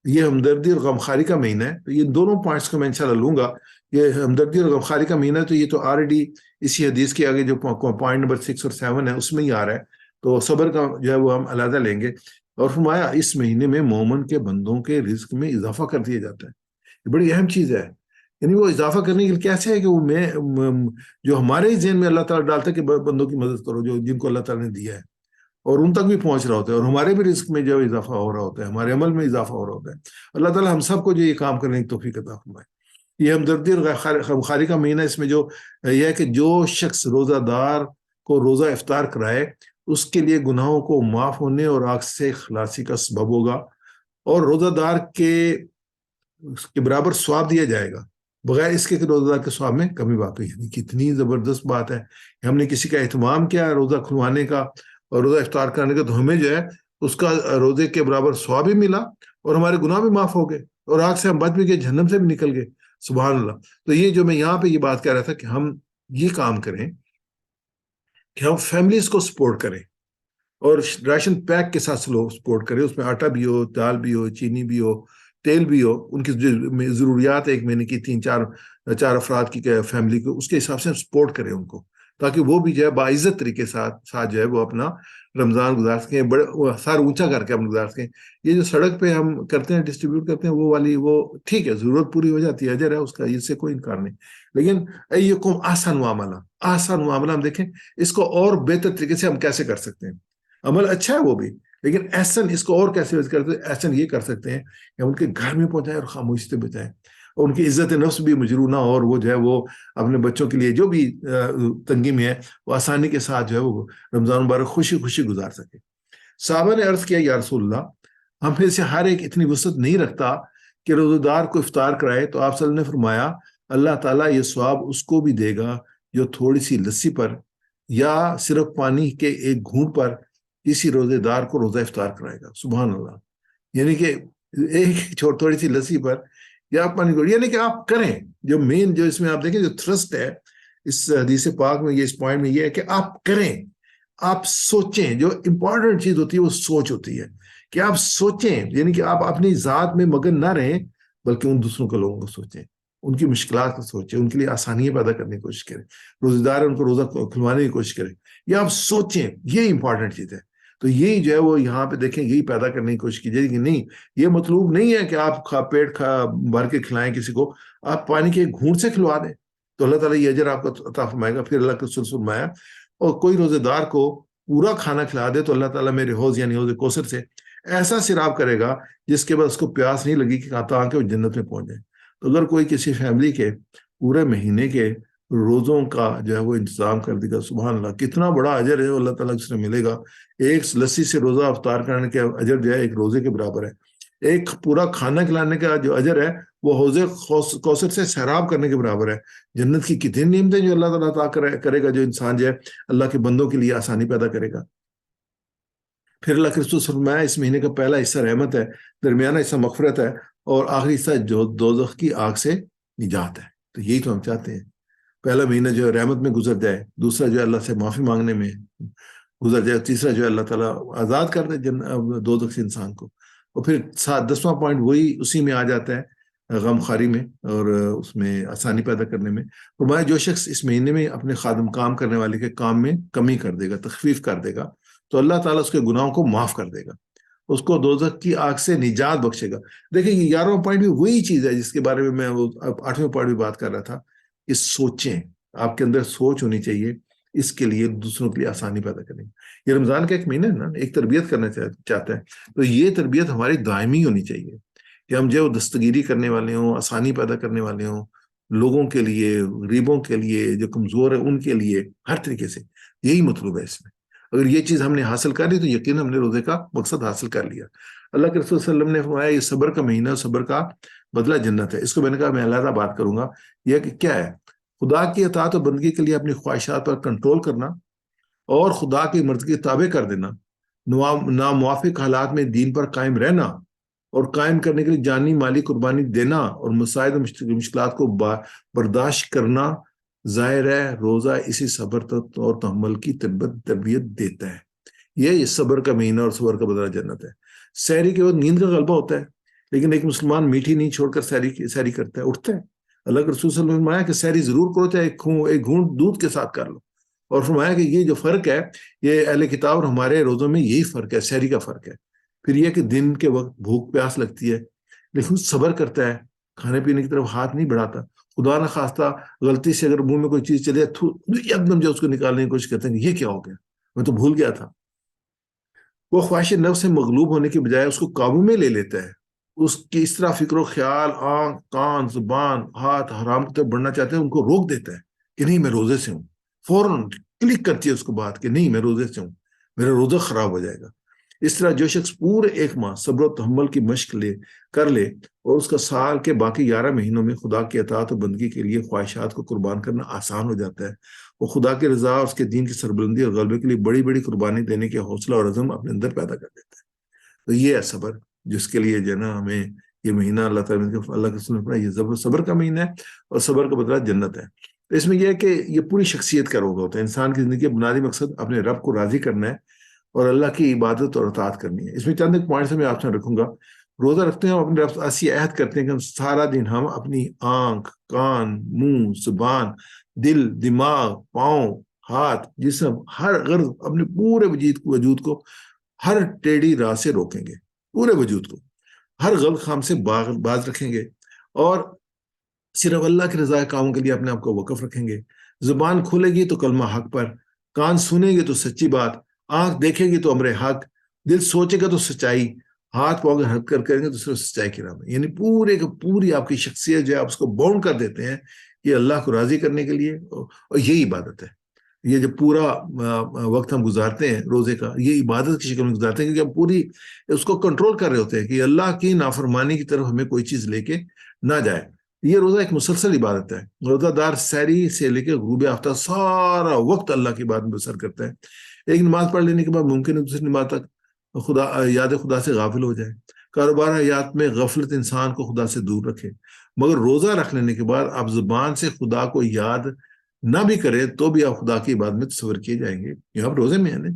یہ ہمدردی اور غمخاری کا مہینہ ہے. تو یہ دونوں پوائنٹس کو میں انشاءاللہ لوں گا. یہ ہمدردی اور غمخاری کا مہینہ ہے تو یہ تو آلریڈی اسی حدیث کے آگے جو پوائنٹ نمبر 6 اور 7 ہے اس میں ہی آ رہا ہے. تو صبر کا جو ہے وہ ہم علیحدہ لیں گے. اور فرمایا اس مہینے میں مومن کے بندوں کے رزق میں اضافہ کر دیا جاتا ہے. یہ بڑی اہم چیز ہے. یعنی وہ اضافہ کرنے کے لیے کیسے ہے کہ وہ جو ہمارے ذہن میں اللہ تعالیٰ ڈالتا ہے کہ بندوں کی مدد کرو جو جن کو اللہ تعالیٰ نے دیا ہے، اور ان تک بھی پہنچ رہا ہوتا ہے، اور ہمارے بھی رزق میں جو اضافہ ہو رہا ہوتا ہے، ہمارے عمل میں اضافہ ہو رہا ہوتا ہے. اللہ تعالیٰ ہم سب کو جو یہ کام کرنے کی توفیق عطا فرمائے. یہ ہمدردی اور غمخاری کا مہینہ، اس میں جو یہ ہے کہ جو شخص روزہ دار کو روزہ افطار کرائے اس کے لیے گناہوں کو معاف ہونے اور آگ سے خلاصی کا سبب ہوگا. اور روزہ دار کے اس کے برابر ثواب دیا جائے گا، بغیر اس کے کہ روزہ دار کے ثواب میں کمی واقع. یعنی کتنی زبردست بات ہے کہ ہم نے کسی کا اہتمام کیا روزہ کھلوانے کا اور روزہ افطار کرنے کا، تو ہمیں جو ہے اس کا روزے کے برابر ثواب بھی ملا اور ہمارے گناہ بھی معاف ہو گئے اور آگ سے ہم بچ بھی گئے، جہنم سے بھی نکل گئے. سبحان اللہ. تو یہ جو میں یہاں پہ یہ بات کہہ رہا تھا کہ ہم یہ کام کریں کہ ہم فیملیز کو سپورٹ کریں اور راشن پیک کے ساتھ سپورٹ کریں. اس میں آٹا بھی ہو، دال بھی ہو، چینی بھی ہو، تیل بھی ہو. ان کی ضروریات ایک مہینے کی 3-4 افراد کی فیملی کو، اس کے حساب سے سپورٹ کریں ان کو، تاکہ وہ بھی جو ہے باعزت طریقے ساتھ جو ہے وہ اپنا رمضان گزار سکیں، بڑے سار اونچا کر کے اپنا گزار سکیں. یہ جو سڑک پہ ہم کرتے ہیں، ڈسٹریبیوٹ کرتے ہیں، وہ والی وہ ٹھیک ہے، ضرورت پوری ہو جاتی ہے، اجر ہے اس کا، اس سے کوئی انکار نہیں. لیکن ایکم آسان معاملہ ہم دیکھیں اس کو اور بہتر طریقے سے ہم کیسے کر سکتے ہیں. عمل اچھا ہے وہ بھی، لیکن احسن اس کو اور کیسے کرتے ہیں؟ احسن یہ کر سکتے ہیں کہ ان کے گھر میں پہنچائیں اور خاموشی سے بچائیں، اور ان کی عزت نفس بھی مجروح نہ ہو، اور وہ جو ہے وہ اپنے بچوں کے لیے جو بھی تنگی میں ہے وہ آسانی کے ساتھ جو ہے وہ رمضان مبارک خوشی خوشی گزار سکے. صحابہ نے عرض کیا یا رسول اللہ، ہم پھر سے ہر ایک اتنی وسعت نہیں رکھتا کہ روزہ دار کو افطار کرائے. تو آپ صلی اللہ علیہ وسلم نے فرمایا اللہ تعالیٰ یہ ثواب اس کو بھی دے گا جو تھوڑی سی لسی پر یا صرف پانی کے ایک گھونٹ پر کسی روزے دار کو روزہ افطار کرائے گا. سبحان اللہ. یعنی کہ ایک تھوڑی سی لسی پر یا پانی کو، یعنی کہ آپ کریں. جو مین جو اس میں آپ دیکھیں جو تھرسٹ ہے اس حدیث پاک میں، یہ اس پوائنٹ میں یہ ہے کہ آپ کریں، آپ سوچیں. جو امپورٹنٹ چیز ہوتی ہے وہ سوچ ہوتی ہے کہ آپ سوچیں، یعنی کہ آپ اپنی ذات میں مگن نہ رہیں بلکہ ان دوسروں کے لوگوں کو سوچیں، ان کی مشکلات کو سوچیں، ان کے لیے آسانیاں پیدا کرنے کی کوشش کریں، روزہ دار ان کو روزہ کھلوانے کی کوشش کریں، یا آپ سوچیں. یہ امپورٹنٹ چیز ہے. تو یہی جو ہے وہ یہاں پہ دیکھیں یہی پیدا کرنے کی کوشش کیجیے کہ نہیں، یہ مطلوب نہیں ہے کہ آپ پیٹ بھر کے کھلائیں کسی کو، آپ پانی کے ایک گھونٹ سے کھلوا دیں تو اللہ تعالیٰ یہ اجر آپ کو عطا فرمائے گا. پھر اللہ کے رسول فرمایا اور کوئی روزے دار کو پورا کھانا کھلا دے تو اللہ تعالیٰ میرے حوض یعنی حوض کوثر سے ایسا سیراب کرے گا جس کے بعد اس کو پیاس نہیں لگی کہ تاکہ وہ جنت میں پہنچ جائے. تو اگر کوئی کسی فیملی کے پورے مہینے کے روزوں کا جو ہے وہ انتظام کر دے گا، سبحان اللہ کتنا بڑا اجر ہے اللہ تعالیٰ سے ملے گا. ایک لسی سے روزہ افطار کرنے کے اجر جو ہے ایک روزے کے برابر ہے. ایک پورا کھانا کھلانے کا جو اجر ہے وہ حوض کوثر سے سیراب کرنے کے برابر ہے. جنت کی کتنی نعمتیں جو اللہ تعالیٰ عطا کرے گا جو انسان جو ہے اللہ کے بندوں کے لیے آسانی پیدا کرے گا. پھر اللہ کے رسول فرمایا اس مہینے کا پہلا حصہ رحمت ہے، درمیانہ حصہ مغفرت ہے، اور آخری حصہ جو دوزخ کی آگ سے نجات ہے. تو یہی تو ہم چاہتے ہیں. پہلا مہینہ جو ہے رحمت میں گزر جائے، دوسرا جو ہے اللہ سے معافی مانگنے میں گزر جائے، تیسرا جو ہے اللہ تعالیٰ آزاد کر دے دوزخ سے انسان کو. اور پھر 10واں پوائنٹ وہی اسی میں آ جاتا ہے، غم خاری میں اور اس میں آسانی پیدا کرنے میں. فرمایا جو شخص اس مہینے میں اپنے خادم کام کرنے والے کے کام میں کمی کر دے گا، تخفیف کر دے گا، تو اللہ تعالیٰ اس کے گناہوں کو معاف کر دے گا، اس کو دوزخ کی آگ سے نجات بخشے گا. دیکھیں یہ 11واں پوائنٹ بھی وہی چیز ہے جس کے بارے میں 8ویں پوائنٹ بھی بات کر رہا تھا کہ سوچیں. آپ کے اندر سوچ ہونی چاہیے اس کے لیے دوسروں کے لیے آسانی پیدا کریں. یہ رمضان کا ایک مہینہ ہے نا، ایک تربیت کرنا چاہتا ہے، تو یہ تربیت ہماری دائمی ہونی چاہیے کہ ہم جو دستگیری کرنے والے ہوں، آسانی پیدا کرنے والے ہوں لوگوں کے لیے، غریبوں کے لیے، جو کمزور ہیں ان کے لیے، ہر طریقے سے. یہی مطلوب ہے اس میں. اگر یہ چیز ہم نے حاصل کر لی تو یقین ہم نے روزے کا مقصد حاصل کر لیا. اللہ کے رسول صلی اللہ علیہ وسلم نے فرمایا یہ صبر کا مہینہ، صبر کا بدلہ جنت ہے. اس کو میں نے کہا میں علیحدہ بات کروں گا. یہ کہ کیا ہے؟ خدا کی اطاعت و بندگی کے لیے اپنی خواہشات پر کنٹرول کرنا اور خدا کی مرضی کے تابع کر دینا، ناموافق حالات میں دین پر قائم رہنا اور قائم کرنے کے لیے جانی مالی قربانی دینا اور مسائل و مشکلات کو برداشت کرنا. ظاہر ہے روزہ اسی صبر اور تحمل کی تربیت دیتا ہے. یہ صبر کا مہینہ اور صبر کا بدلہ جنت ہے. سحری کے وقت نیند کا غلبہ ہوتا ہے، لیکن ایک مسلمان میٹھی نیند چھوڑ کر سحری کرتا ہے، اٹھتا ہے. اللہ کے رسول صلی اللہ علیہ وسلم نے فرمایا کہ سحری ضرور کرو، چاہے ایک گھونٹ دودھ کے ساتھ کر لو. اور فرمایا کہ یہ جو فرق ہے یہ اہل کتاب اور ہمارے روزوں میں یہی فرق ہے، سحری کا فرق ہے. پھر یہ کہ دن کے وقت بھوک پیاس لگتی ہے لیکن صبر کرتا ہے، کھانے پینے کی طرف ہاتھ نہیں بڑھاتا. خدا نہ خواستہ غلطی سے اگر منہ میں کوئی چیز چلے ایک دم جو اس کو نکالنے کی کوشش کرتے ہیں کہ یہ کیا ہو گیا، میں تو بھول گیا تھا. وہ خواہش نفس سے مغلوب ہونے کے بجائے اس کو قابو میں لے لیتا ہے. اس کی اس طرح فکر و خیال، آنکھ، کان، زبان، ہاتھ حرام کی طرف بڑھنا چاہتے ہیں ان کو روک دیتا ہے کہ نہیں میں روزے سے ہوں. فوراً کلک کرتی ہے اس کو بات کہ نہیں میں روزے سے ہوں، میرا روزہ خراب ہو جائے گا. اس طرح جو شخص پورے 1 ماہ صبر و تحمل کی مشق کر لے اور اس کا سال کے باقی 11 مہینوں میں خدا کی اطاعت و بندگی کے لیے خواہشات کو قربان کرنا آسان ہو جاتا ہے، وہ خدا کی رضا اور اس کے دین کی سربلندی اور غلبے کے لیے بڑی بڑی قربانی دینے کے حوصلہ اور عزم اپنے اندر پیدا کر دیتا ہے۔ تو یہ ہے صبر، جس کے لیے جو ہے نا ہمیں یہ مہینہ اللہ تعالیٰ اللہ کے رسول نے فرمایا یہ صبر کا مہینہ ہے، اور صبر کا بدلہ جنت ہے۔ تو اس میں یہ ہے کہ یہ پوری شخصیت کا روزہ ہوتا ہے۔ انسان کی زندگی کا بنیادی مقصد اپنے رب کو راضی کرنا ہے اور اللہ کی عبادت اور اطاعت کرنی ہے۔ اس میں چند ایک پوائنٹس میں آپ سے رکھوں گا۔ روزہ رکھتے ہیں، اپنے رب سے ایسی عہد کرتے ہیں کہ ہم سارا دن ہم اپنی آنکھ، کان، منہ، زبان، دل، دماغ، پاؤں، ہاتھ، جسم، ہر غرض اپنے پورے وجود کو ہر ٹیڑھی راہ سے روکیں گے، پورے وجود کو ہر غلط کام سے باز رکھیں گے، اور صرف اللہ کی رضا کاموں کے لیے اپنے آپ کو وقف رکھیں گے۔ زبان کھولے گی تو کلمہ حق پر، کان سنیں گے تو سچی بات، آنکھ دیکھے گی تو امر حق، دل سوچے گا تو سچائی، ہاتھ پاؤں ہٹ کر کریں گے تو صرف سچائی کی راہ میں۔ یعنی پورے کا پوری آپ کی شخصیت جو ہے آپ اس کو باؤنڈ کر دیتے ہیں یہ اللہ کو راضی کرنے کے لیے، اور یہی عبادت ہے۔ یہ جو پورا وقت ہم گزارتے ہیں روزے کا، یہ عبادت کی شکل میں گزارتے ہیں، کیونکہ ہم پوری اس کو کنٹرول کر رہے ہوتے ہیں کہ اللہ کی نافرمانی کی طرف ہمیں کوئی چیز لے کے نہ جائے۔ یہ روزہ ایک مسلسل عبادت ہے۔ روزہ دار سحری سے لے کے غروب آفتاب سارا وقت اللہ کی بات میں بسر کرتا ہے۔ ایک نماز پڑھ لینے کے بعد ممکن ہے دوسری نماز تک یاد خدا سے غافل ہو جائے۔ کاروبار حیات میں غفلت انسان کو خدا سے دور رکھے، مگر روزہ رکھ لینے کے بعد آپ زبان سے خدا کو یاد نہ بھی کرے تو بھی آپ خدا کی عبادت میں تصور کیے جائیں گے۔ یہ آپ روزے میں ہیں نا،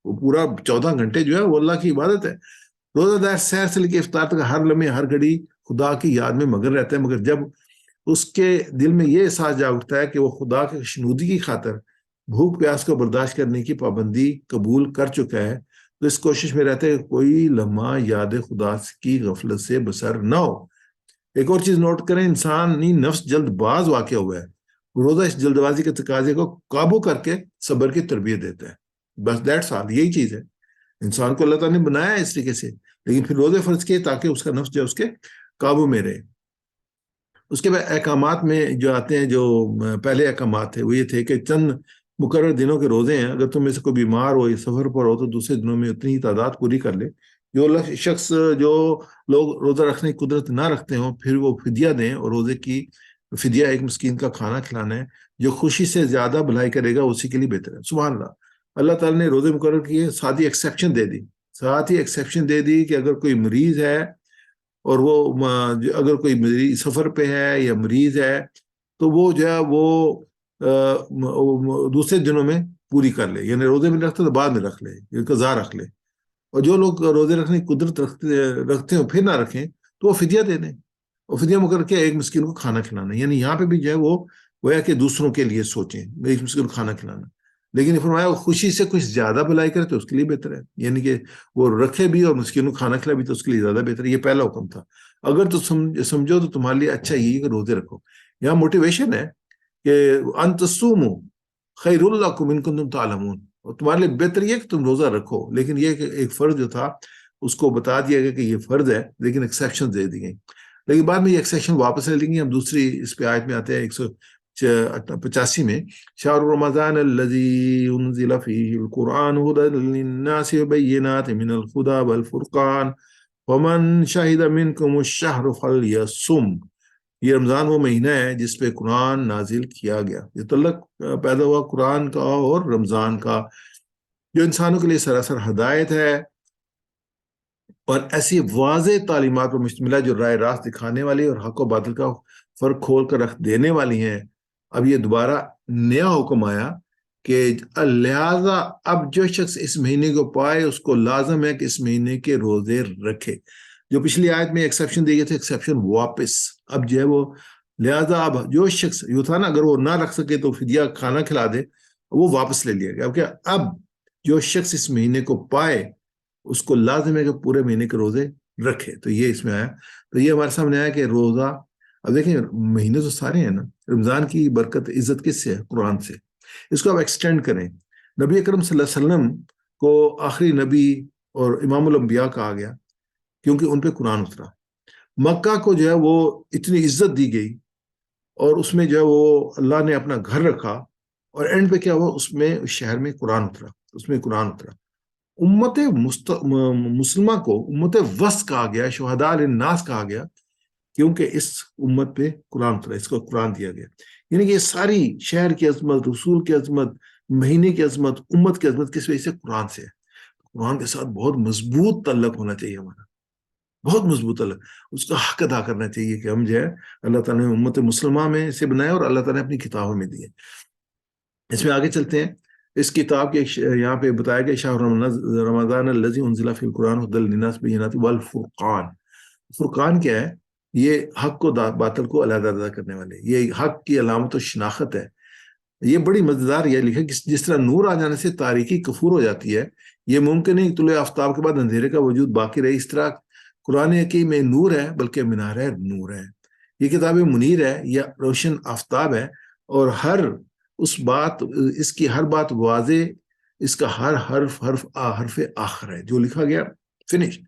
وہ پورا 14 گھنٹے جو ہے وہ اللہ کی عبادت ہے۔ روزہ دار سحر سے لے کے افطار تک ہر لمحے ہر گھڑی خدا کی یاد میں مگن رہتا ہے، مگر جب اس کے دل میں یہ احساس جاگ اٹھتا ہے کہ وہ خدا کی خوشنودی کی خاطر بھوک پیاس کو برداشت کرنے کی پابندی قبول کر چکا ہے، تو اس کوشش میں رہتا ہے کہ کوئی لمحہ یاد خدا کی غفلت سے بسر نہ ہو۔ ایک اور چیز نوٹ کریں، انسانی نفس جلد باز واقع ہوا ہے۔ روزہ اس جلد بازی کے تقاضے کو قابو کر کے صبر کی تربیت دیتا ہے۔ بس دیٹس آل، یہی چیز ہے۔ انسان کو اللہ تعالیٰ نے بنایا ہے اس طریقے سے، لیکن پھر روزے فرض کیے تاکہ اس کا نفس جو ہے اس کے قابو میں رہے۔ اس کے بعد احکامات میں جو آتے ہیں، جو پہلے احکامات تھے وہ یہ تھے کہ چند مقرر دنوں کے روزے ہیں، اگر تم میں سے کوئی بیمار ہو یا سفر پر ہو تو دوسرے دنوں میں اتنی ہی تعداد پوری کر لے۔ جو لوگ روزہ رکھنے کی قدرت نہ رکھتے ہوں پھر وہ فدیہ دیں، اور روزے کی فدیہ ایک مسکین کا کھانا کھلانا ہے۔ جو خوشی سے زیادہ بھلائی کرے گا اسی کے لیے بہتر ہے۔ سبحان اللہ، اللہ تعالیٰ نے روزے مقرر کیے، ساتھ ہی ایکسیپشن دے دی کہ اگر کوئی مریض ہے اور وہ اگر کوئی مریض سفر پہ ہے یا مریض ہے تو وہ جو ہے وہ دوسرے دنوں میں پوری کر لے، یعنی روزے میں رکھتے تو بعد میں رکھ لے، قضا رکھ لے۔ اور جو لوگ روزے رکھنے کی قدرت رکھتے ہوں پھر نہ رکھیں تو وہ فدیہ دے دیں، اور فدیہ مقرر کے ایک مسکین کو کھانا کھلانا، یعنی یہاں پہ بھی جو ہے وہ ہے کہ دوسروں کے لیے سوچیں، ایک مسکین کو کھانا کھلانا۔ لیکن فرمایا وہ خوشی سے کچھ زیادہ بھلائی کرے تو اس کے لیے بہتر ہے، یعنی کہ وہ رکھے بھی اور مسکین کو کھانا کھلائے بھی تو اس کے لیے زیادہ بہتر ہے۔ یہ پہلا حکم تھا۔ اگر تو سمجھو تو تمہارے لیے اچھا یہی کہ روزے رکھو۔ یہاں موٹیویشن ہے کہ ان تصوموا خیر لکم ان کنتم تعلمون، اور تمہارے لیے بہتر یہ کہ تم روزہ رکھو، لیکن یہ کہ ایک فرض جو تھا اس کو بتا دیا گیا کہ یہ فرض ہے، لیکن ایکسیپشن دے دی گئی۔ لیکن بعد میں یہ ایکسیپشن واپس لے لیں گے۔ ہم دوسری اس پہ آیت میں آتے ہیں 185 میں، شہر رمضان الذی انزل فیہ القرآن ھدی للناس وبینات من الھدی والفرقان ومن شہد منکم الشہر فلیصم۔ یہ رمضان وہ مہینہ ہے جس پہ قرآن نازل کیا گیا۔ یہ تعلق پیدا ہوا قرآن کا اور رمضان کا، جو انسانوں کے لیے سراسر ہدایت ہے اور ایسی واضح تعلیمات پر مشتمل ہے جو راہ راست دکھانے والی اور حق و باطل کا فرق کھول کر رکھ دینے والی ہیں۔ اب یہ دوبارہ نیا حکم آیا کہ لہذا اب جو شخص اس مہینے کو پائے اس کو لازم ہے کہ اس مہینے کے روزے رکھے۔ جو پچھلی آیت میں ایکسیپشن دی گئی تھی، ایکسیپشن واپس اب جو ہے وہ لہذا اب جو شخص یہ تھا نا، اگر وہ نہ رکھ سکے تو فدیہ کھانا کھلا دے، وہ واپس لے لیا گیا کہ اب جو شخص اس مہینے کو پائے اس کو لازم ہے کہ پورے مہینے کے روزے رکھے۔ تو یہ اس میں آیا، تو یہ ہمارے سامنے آیا کہ روزہ، اب دیکھیں مہینے تو سارے ہیں نا، رمضان کی برکت عزت کس سے ہے؟ قرآن سے۔ اس کو اب ایکسٹینڈ کریں۔ نبی اکرم صلی اللہ علیہ وسلم کو آخری نبی اور امام الانبیاء کہا گیا کیونکہ ان پہ قرآن اترا۔ مکہ کو جو ہے وہ اتنی عزت دی گئی اور اس میں جو ہے وہ اللہ نے اپنا گھر رکھا، اور اینڈ پہ کیا ہوا، اس میں اس شہر میں قرآن اترا، اس میں قرآن اترا۔ امت مسلمہ کو امت وسط کہا گیا، شہداء للناس کہا گیا، کیونکہ اس امت پہ قرآن اترا، اس کو قرآن دیا گیا. یعنی کہ یہ ساری شہر کی عظمت، رسول کی عظمت، مہینے کی عظمت، امت کی عظمت کس وجہ سے؟ قرآن سے ہے. قرآن کے ساتھ بہت مضبوط تعلق ہونا چاہیے ہمارا، بہت مضبوط تعلق. اس کا حق ادا کرنا چاہیے کہ ہم جو ہے اللہ تعالیٰ نے امت مسلمہ میں سے بنایا اور اللہ تعالیٰ نے اپنی کتابوں میں دیے. اس میں آگے چلتے ہیں. اس کتاب کے یہاں پہ بتایا گیا شہر رمضان الذی انزل فی القرآن ھدی للناس بینات والفرقان. فرقان کیا ہے؟ یہ حق کو باطل کو علیحدہ کرنے والے، یہ حق کی علامت و شناخت ہے. یہ بڑی مزیدار یہ لکھا کہ جس طرح نور آ جانے سے تاریکی کفور ہو جاتی ہے، یہ ممکن نہیں طلوع آفتاب کے بعد اندھیرے کا وجود باقی رہے. اس طرح قرآن حکیم میں نور ہے، بلکہ مینار ہے نور ہے. یہ کتاب منیر ہے یا روشن آفتاب ہے، اور اس کی ہر بات واضح، اس کا ہر حرف آخر ہے. جو لکھا گیا فنش،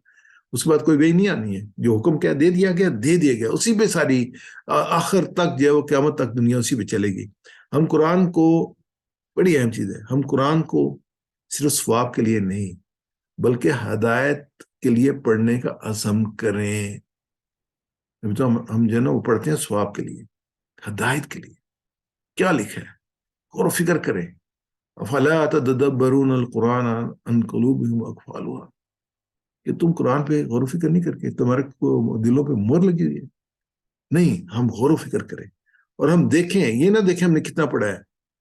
اس کے بعد کوئی وے نہیں آنی ہے. جو حکم کیا دے دیا گیا اسی پہ ساری آخر تک جو ہے وہ قیامت تک دنیا اسی پہ چلے گی. ہم قرآن کو، بڑی اہم چیز ہے، ہم قرآن کو صرف ثواب کے لیے نہیں بلکہ ہدایت کے لیے پڑھنے کا عزم کریں. تو ہم جو ہے نا وہ پڑھتے ہیں ثواب کے لیے، ہدایت کے لیے. کیا لکھا ہے غور و فکر کریں. افلا تدبرون القرآن عن قلوبهم اقفالها، کہ تم قرآن پہ غور و فکر نہیں کر کے تمہارے دلوں پہ مہر لگی ہوئی ہے. نہیں، ہم غور و فکر کریں اور ہم دیکھیں. یہ نہ دیکھیں ہم نے کتنا پڑھا ہے،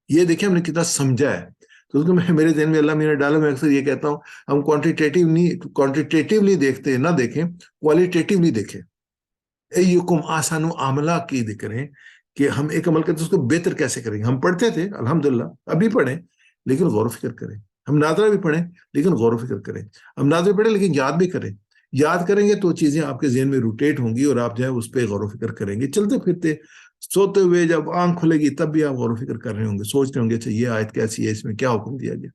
یہ دیکھیں ہم نے کتنا سمجھا ہے. تو اس کو میرے ذہن میں اللہ میرا ڈالا، میں اکثر یہ کہتا ہوں ہم کوانٹیٹیولی دیکھتے نہ دیکھیں، کوالٹیٹیولی دیکھیں. ایکم آسان و عملہ کی کریں کہ ہم ایک عمل کرتے اس کو بہتر کیسے کریں گے. ہم پڑھتے تھے الحمدللہ، ابھی پڑھیں لیکن غور و فکر کریں. ہم ناظرہ بھی پڑھیں لیکن غور و فکر کریں. ہم ناظرہ پڑھیں لیکن یاد بھی کریں. یاد کریں گے تو چیزیں آپ کے ذہن میں روٹیٹ ہوں گی اور آپ جو ہے اس پہ غور و فکر کریں گے. چلتے پھرتے سوتے ہوئے جب آنکھ کھلے گی تب بھی آپ غور و فکر کر رہے ہوں گے، سوچ رہے ہوں گے اچھا یہ آیت کیسی ہے، اس میں کیا حکم دیا گیا.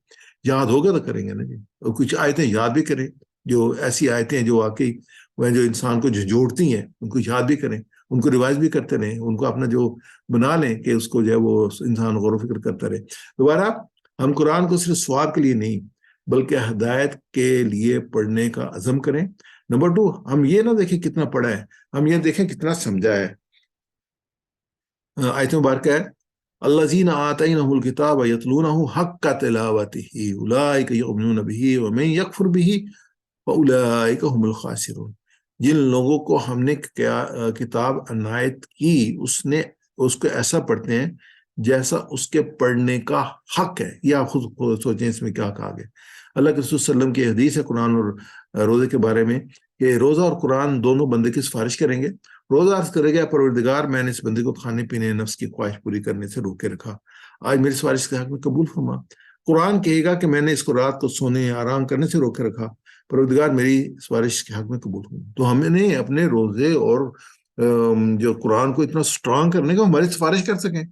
یاد ہوگا تو کریں گے نا جی. اور کچھ آیتیں یاد بھی کریں، جو ایسی آیتیں جو واقعی وہ جو انسان کو جھنجھوڑتی ہیں ان کو یاد بھی کریں، ان کو ریوائز بھی کرتے رہیں، ان کو اپنا جو بنا لیں کہ اس کو جو ہے وہ انسان غور و فکر کرتا رہے. دوبارہ ہم قرآن کو صرف ثواب کے لیے نہیں بلکہ ہدایت کے لیے پڑھنے کا عزم کریں. نمبر 2، ہم یہ نہ دیکھیں کتنا پڑھا ہے، ہم یہ دیکھیں کتنا سمجھا ہے. آیت مبارکہ ہے الذین آتینہم الکتاب یتلونہ حق تلاوتہ اولئک یؤمنون بہ ومن یکفر بہ فاولئک هم الخاسرون. جن لوگوں کو ہم نے کتاب عنایت کی اس کو ایسا پڑھتے ہیں جیسا اس کے پڑھنے کا حق ہے. یہ آپ خود سوچیں اس میں کیا کہا گیا. اللہ کے رسول صلی اللہ علیہ وسلم کی حدیث ہے قرآن اور روزے کے بارے میں کہ روزہ اور قرآن دونوں بندے کی سفارش کریں گے. روزہ عرض کرے گا پروردگار میں نے اس بندے کو کھانے پینے نفس کی خواہش پوری کرنے سے روکے رکھا، آج میری سفارش کے حق میں قبول فرما. قرآن کہے گا کہ میں نے اس کو رات کو سونے آرام کرنے سے روکے رکھا، پروردگار میری سفارش کے حق میں قبول فرما. تو ہم نے اپنے روزے اور جو قرآن کو اتنا سٹرانگ کرنے کا ہماری سفارش کر سکیں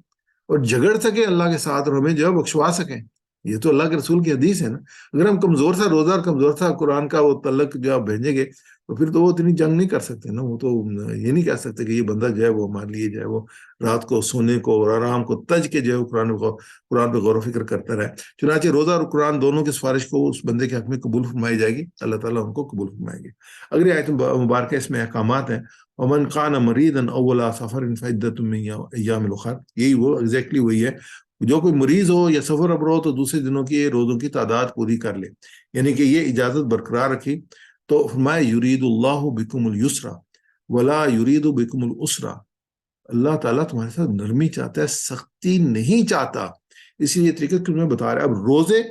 اور جھگڑ سکیں اللہ کے ساتھ اور ہمیں جو ہے بخشوا سکیں. یہ تو اللہ کے رسول کی حدیث ہے نا. اگر ہم کمزور سا روزہ اور کمزور سا قرآن کا وہ تعلق جو آپ بھیجیں گے تو پھر تو وہ اتنی جنگ نہیں کر سکتے نا. وہ تو یہ نہیں کہہ سکتے کہ یہ بندہ جو ہے وہ ہمارے لیے جو ہے وہ رات کو سونے کو اور آرام کو تج کے جو ہے قرآن پہ غور و فکر کرتا رہے. چنانچہ روزہ اور قرآن دونوں کی سفارش کو اس بندے کے حق میں قبول فرمائی جائے گی، اللہ تعالیٰ ان کو قبول فرمائے گی. اگلی آیت مبارکہ اس میں احکامات ہیں. ومن کان مریضا اول سفر فعدۃ من ایام اخر. یہی وہ ایگزیکٹلی وہی ہے. جو کوئی مریض ہو یا سفر ابر ہو تو دوسرے دنوں کی روزوں کی تعداد پوری کر لے. یعنی کہ یہ اجازت برقرار رکھی. تو فرمایا یرید اللہ بکم اليسر ولا یرید بکم العسر. اللہ تعالیٰ تمہارے ساتھ نرمی چاہتا ہے، سختی نہیں چاہتا. اسی لیے طریقہ کہ میں بتا رہا. اب روزے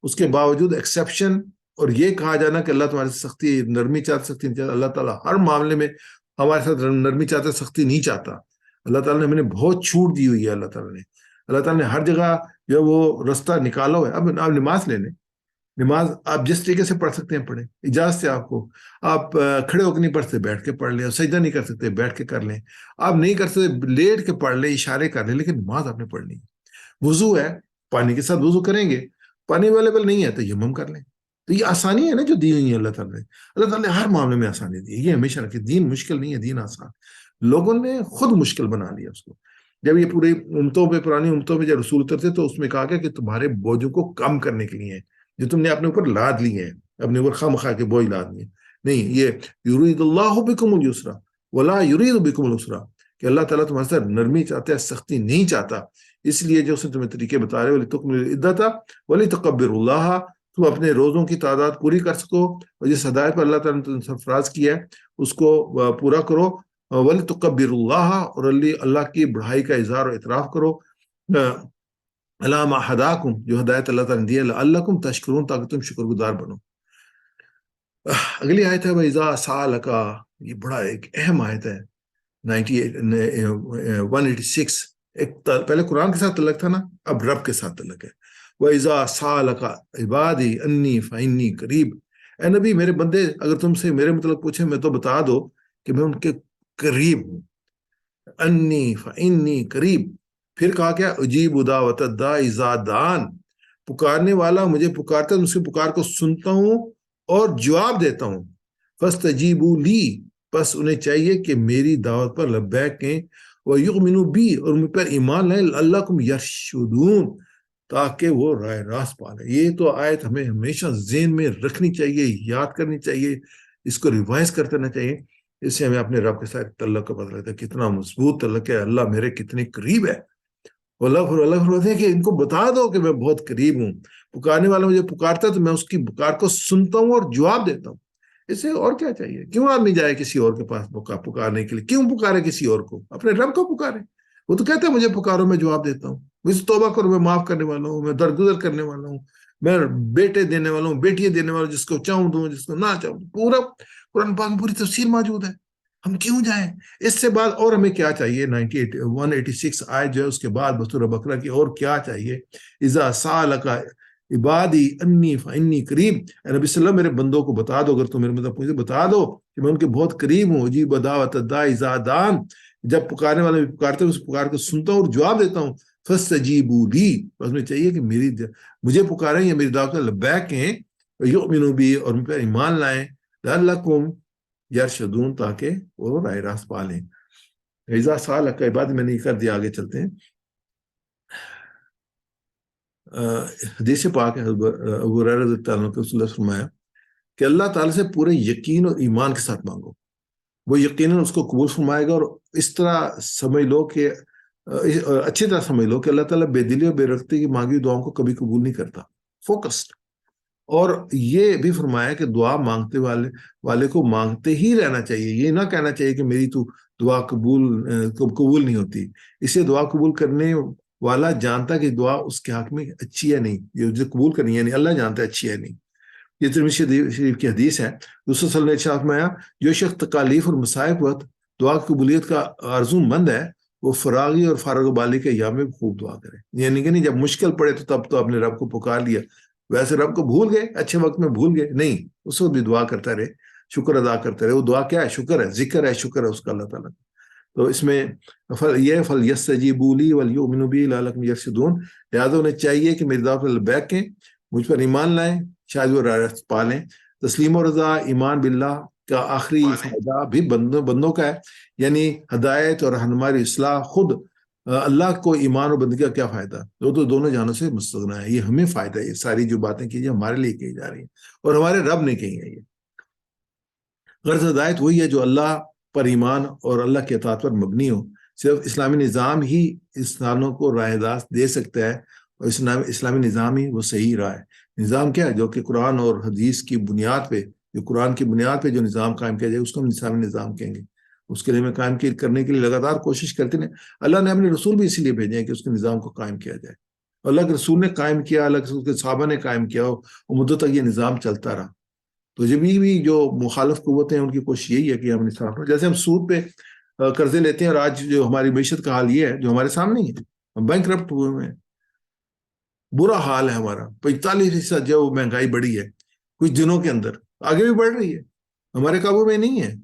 اس کے باوجود ایکسیپشن اور یہ کہا جانا کہ اللہ تمہارے سے سختی نرمی چاہتا سختی نہیں چاہتا. اللہ تعالیٰ ہر معاملے میں ہمارے ساتھ نرمی چاہتا سختی نہیں چاہتا. اللہ تعالیٰ نے ہمیں بہت چھوٹ دی ہوئی ہے. اللہ تعالیٰ نے ہر جگہ جو وہ رستہ نکالا ہوا ہے. اب آپ نماز لے لیں، نماز آپ جس طریقے سے پڑھ سکتے ہیں پڑھیں، اجازت ہے آپ کو. آپ کھڑے ہو کے نہیں پڑھ سکتے بیٹھ کے پڑھ لیں، سجدہ نہیں کر سکتے بیٹھ کے کر لیں، آپ نہیں کر سکتے لیٹ کے پڑھ لیں، اشارے کر لیں، لیکن نماز آپ نے پڑھنی ہے. وضو ہے، پانی کے ساتھ وضو کریں گے، پانی اویلیبل نہیں ہے تو یمم کر لیں. تو یہ آسانی ہے نا جو دی ہوئی ہے اللہ تعالیٰ نے. اللہ تعالیٰ نے ہر معاملے میں آسانی دی ہے. یہ ہمیشہ رکھے دین مشکل نہیں ہے، دین آسان. لوگوں نے خود مشکل بنا لیا اس کو. جب یہ پوری امتوں پہ پرانی امتوں پہ جب رسول اترتے تو اس میں کہا گیا کہ تمہارے بوجھوں کو کم کرنے کے لیے جو تم نے اپنے اوپر لاد لی ہیں، اپنے اوپر خواہ مخواہ کے بوجھ لاد لیے. نہیں، یہ یرید اللہ بکم اليسر ولا یرید بکم العسر، کہ اللہ تعالیٰ تمہارے ساتھ نرمی چاہتا ہے، سختی نہیں چاہتا. اس لیے جو اس نے تمہیں طریقے بتا رہے وَلِتُكْمِلُوا الْعِدَّةَ وَلِتُكَبِّرُوا اللَّهَ، تم اپنے روزوں کی تعداد پوری کر سکو، اور جس ہدایت پر اللہ تعالیٰ نے تم سے فراز کیا ہے اس کو پورا کرو. وَلِتُكَبِّرُوا اللَّهَ، اور اللہ کی بڑائی کا اظہار و اعتراف کرو. عَلَىٰ مَا هَدَاكُمْ، جو ہدایت اللہ تعالیٰ نے دی ہے، لَعَلَّكُمْ تَشْكُرُونَ، تاکہ تم شکر گزار بنو. اگلی آیت ہے وَإِذَا سَأَلَكَ، یہ بڑا ایک اہم آیت ہے. 186 ایک پہلے قرآن کے ساتھ تعلق تھا نا، اب رب کے ساتھ تعلق ہے. وَإِذَا سَأَلَكَ عِبَادِي أَنِّي فَإِنِّي قَرِيبٌ، اے نبی میرے بندے اگر تم سے میرے متعلق پوچھیں میں تو بتا دو کہ میں ان کے قریب ہوں. أَنِّي فَإِنِّي قَرِيب، پھر کہا کیا، أُجِيبُ دَعْوَةَ الدَّاعِ إِذَا دَعَانِ، پکارنے والا مجھے پکارتا ہے، اس کی پکار کو سنتا ہوں اور جواب دیتا ہوں. فَاسْتَجِيبُوا لِي، بس انہیں چاہیے کہ میری دعوت پر لبیک کہیں، وَيُؤْمِنُوا بِي، اور مجھ پر ایمان لائیں، لَعَلَّكُمْ يَرْشُدُونَ، تاکہ وہ راہ راست پا لیں. یہ تو آیت ہمیں ہمیشہ ذہن میں رکھنی چاہیے، یاد کرنی چاہیے، اس کو ریوائز کرتے رہنا چاہیے. اس سے ہمیں اپنے رب کے ساتھ تعلق کا پتہ لگتا ہے کتنا مضبوط تعلق ہے، اللہ میرے کتنے قریب ہے. اللہ فرماتے ہیں کہ ان کو بتا دو کہ میں بہت قریب ہوں، پکارنے والا مجھے پکارتا ہے تو میں اس کی پکار کو سنتا ہوں اور جواب دیتا ہوں. اس سے اور کیا چاہیے؟ کیوں آدمی جائے کسی اور کے پاس پکارنے کے لیے؟ کیوں پکارے کسی اور کو؟ اپنے رب کو پکارے. وہ تو کہتا ہے مجھے پکارو میں جواب دیتا ہوں، مجھے توبہ کرو میں معاف کرنے والا ہوں، میں درگزر کرنے والا ہوں، میں بیٹے دینے والا ہوں، بیٹیاں دینے والا ہوں، جس کو چاہوں دوں، جس کو نہ چاہوں. پورا قرآن پاک میں پوری تفسیر موجود ہے. ہم کیوں جائیں؟ اس سے بعد اور ہمیں کیا چاہیے؟ 186 آیت جو ہے اس کے بعد بسورہ بقرہ کی اور کیا چاہیے؟ اذا سالک عبادی انی فانی قریب، اے نبی صلی اللہ علیہ وسلم میرے بندوں کو بتا دو، اگر تم میرے مطلب مجھے بتا دو کہ میں ان کے بہت قریب ہوں. اجیب دعوت الداعی اذا دعان، جب پکارنے والے پکارتے ہیں اس پکار کو سنتا ہوں اور جواب دیتا ہوں. فاستجیبوا لی، بس میں چاہیے کہ مجھے پکاریں یا میری دعوت کا لبیک کہیں، یؤمنوا بی، اور مجھ پر ایمان لائیں، لعلکم یرشدون، تاکہ وہ راہ راست پا لیں. اذا سالک عبادی، میں نے یہ کر دیا، آگے چلتے ہیں. حدیث پاک ہے، ابو ہریرہ رضی اللہ عنہ رسول اللہ فرمایا کہ اللہ تعالیٰ سے پورے یقین اور ایمان کے ساتھ مانگو، وہ یقیناً اس کو قبول فرمائے گا. اور اس طرح سمجھ لو کہ اچھی طرح سمجھ لو کہ اللہ تعالیٰ بے دلی اور بے رغبتی کی مانگی دعاؤں کو کبھی قبول نہیں کرتا. فوکسڈ. اور یہ بھی فرمایا کہ دعا مانگتے والے کو مانگتے ہی رہنا چاہیے، یہ نہ کہنا چاہیے کہ میری تو دعا قبول نہیں ہوتی. اسے دعا قبول کرنے والا جانتا کہ دعا اس کے حق میں اچھی ہے نہیں، یہ جو قبول کرنی ہے، یعنی اللہ جانتا ہے اچھی ہے نہیں. یہ ترمذی شریف کی حدیث ہے. رسول صلی اللہ علیہ وسلم نے فرمایا جو شخص تکالیف اور مصائب وقت دعا کی قبولیت کا آرزو مند ہے، وہ فراغی اور فارغ بالی کے ایام میں خوب دعا کرے. یعنی کہ نہیں جب مشکل پڑے تو تب تو اپنے رب کو پکار لیا، ویسے رب کو بھول گئے، اچھے وقت میں بھول گئے نہیں، اس وقت بھی دعا کرتا رہے، شکر ادا کرتے رہے. وہ دعا کیا ہے؟ شکر ہے، ذکر ہے، شکر ہے اس کا اللہ تعالیٰ. تو اس میں یہ فَلْيَسْتَجِيبُوا لِي وَلْيُؤْمِنُوا بِي لَعَلَّهُمْ يَرْشُدُونَ، لہٰذا انہیں چاہیے کہ میری دعوت پر لبیک کہیں، مجھ پر ایمان لائیں، شاید وہ راہ راست پا لیں. تسلیم و رضا، ایمان باللہ کا آخری فائدہ بھی بندوں کا ہے، یعنی ہدایت اور رہنمائی اصلاح. خود اللہ کو ایمان اور بندگی کا کیا فائدہ؟ وہ تو دونوں جہانوں سے مستغنی ہے. یہ ہمیں فائدہ ہے، یہ ساری جو باتیں کی ہمارے لیے کہی جا رہی ہیں اور ہمارے رب نے کہی ہیں. یہ غرض ہدایت وہی ہے جو اللہ پر ایمان اور اللہ کے اطاعت پر مبنی ہو. صرف اسلامی نظام ہی انسانوں کو راہ راست دے سکتا ہے، اور اسلامی نظام ہی وہ صحیح راہ ہے. نظام کیا ہے؟ جو کہ قرآن اور حدیث کی بنیاد پہ، جو قرآن کی بنیاد پہ جو نظام قائم کیا جائے اس کو ہم اسلامی نظام کہیں گے. اس کے لیے میں قائم کرنے کے لیے لگاتار کوشش کرتے ہیں. اللہ نے اپنے رسول بھی اسی لیے بھیجے ہیں کہ اس کے نظام کو قائم کیا جائے. اللہ کے رسول نے قائم کیا، اللہ کے رسول کے صحابہ نے قائم کیا، اور مدت تک یہ نظام چلتا رہا. تو جب بھی جو مخالف قوتیں ہیں ان کی کوشش یہی ہے کہ ہم انصاف، جیسے ہم سود پہ قرضے لیتے ہیں، اور آج جو ہماری معیشت کا حال یہ ہے جو ہمارے سامنے ہی ہے، ہم بینک کرپٹ ہوئے ہیں، برا حال ہے ہمارا. 45% جو مہنگائی بڑھی ہے کچھ دنوں کے اندر، آگے بھی بڑھ رہی ہے، ہمارے قابو میں نہیں ہے،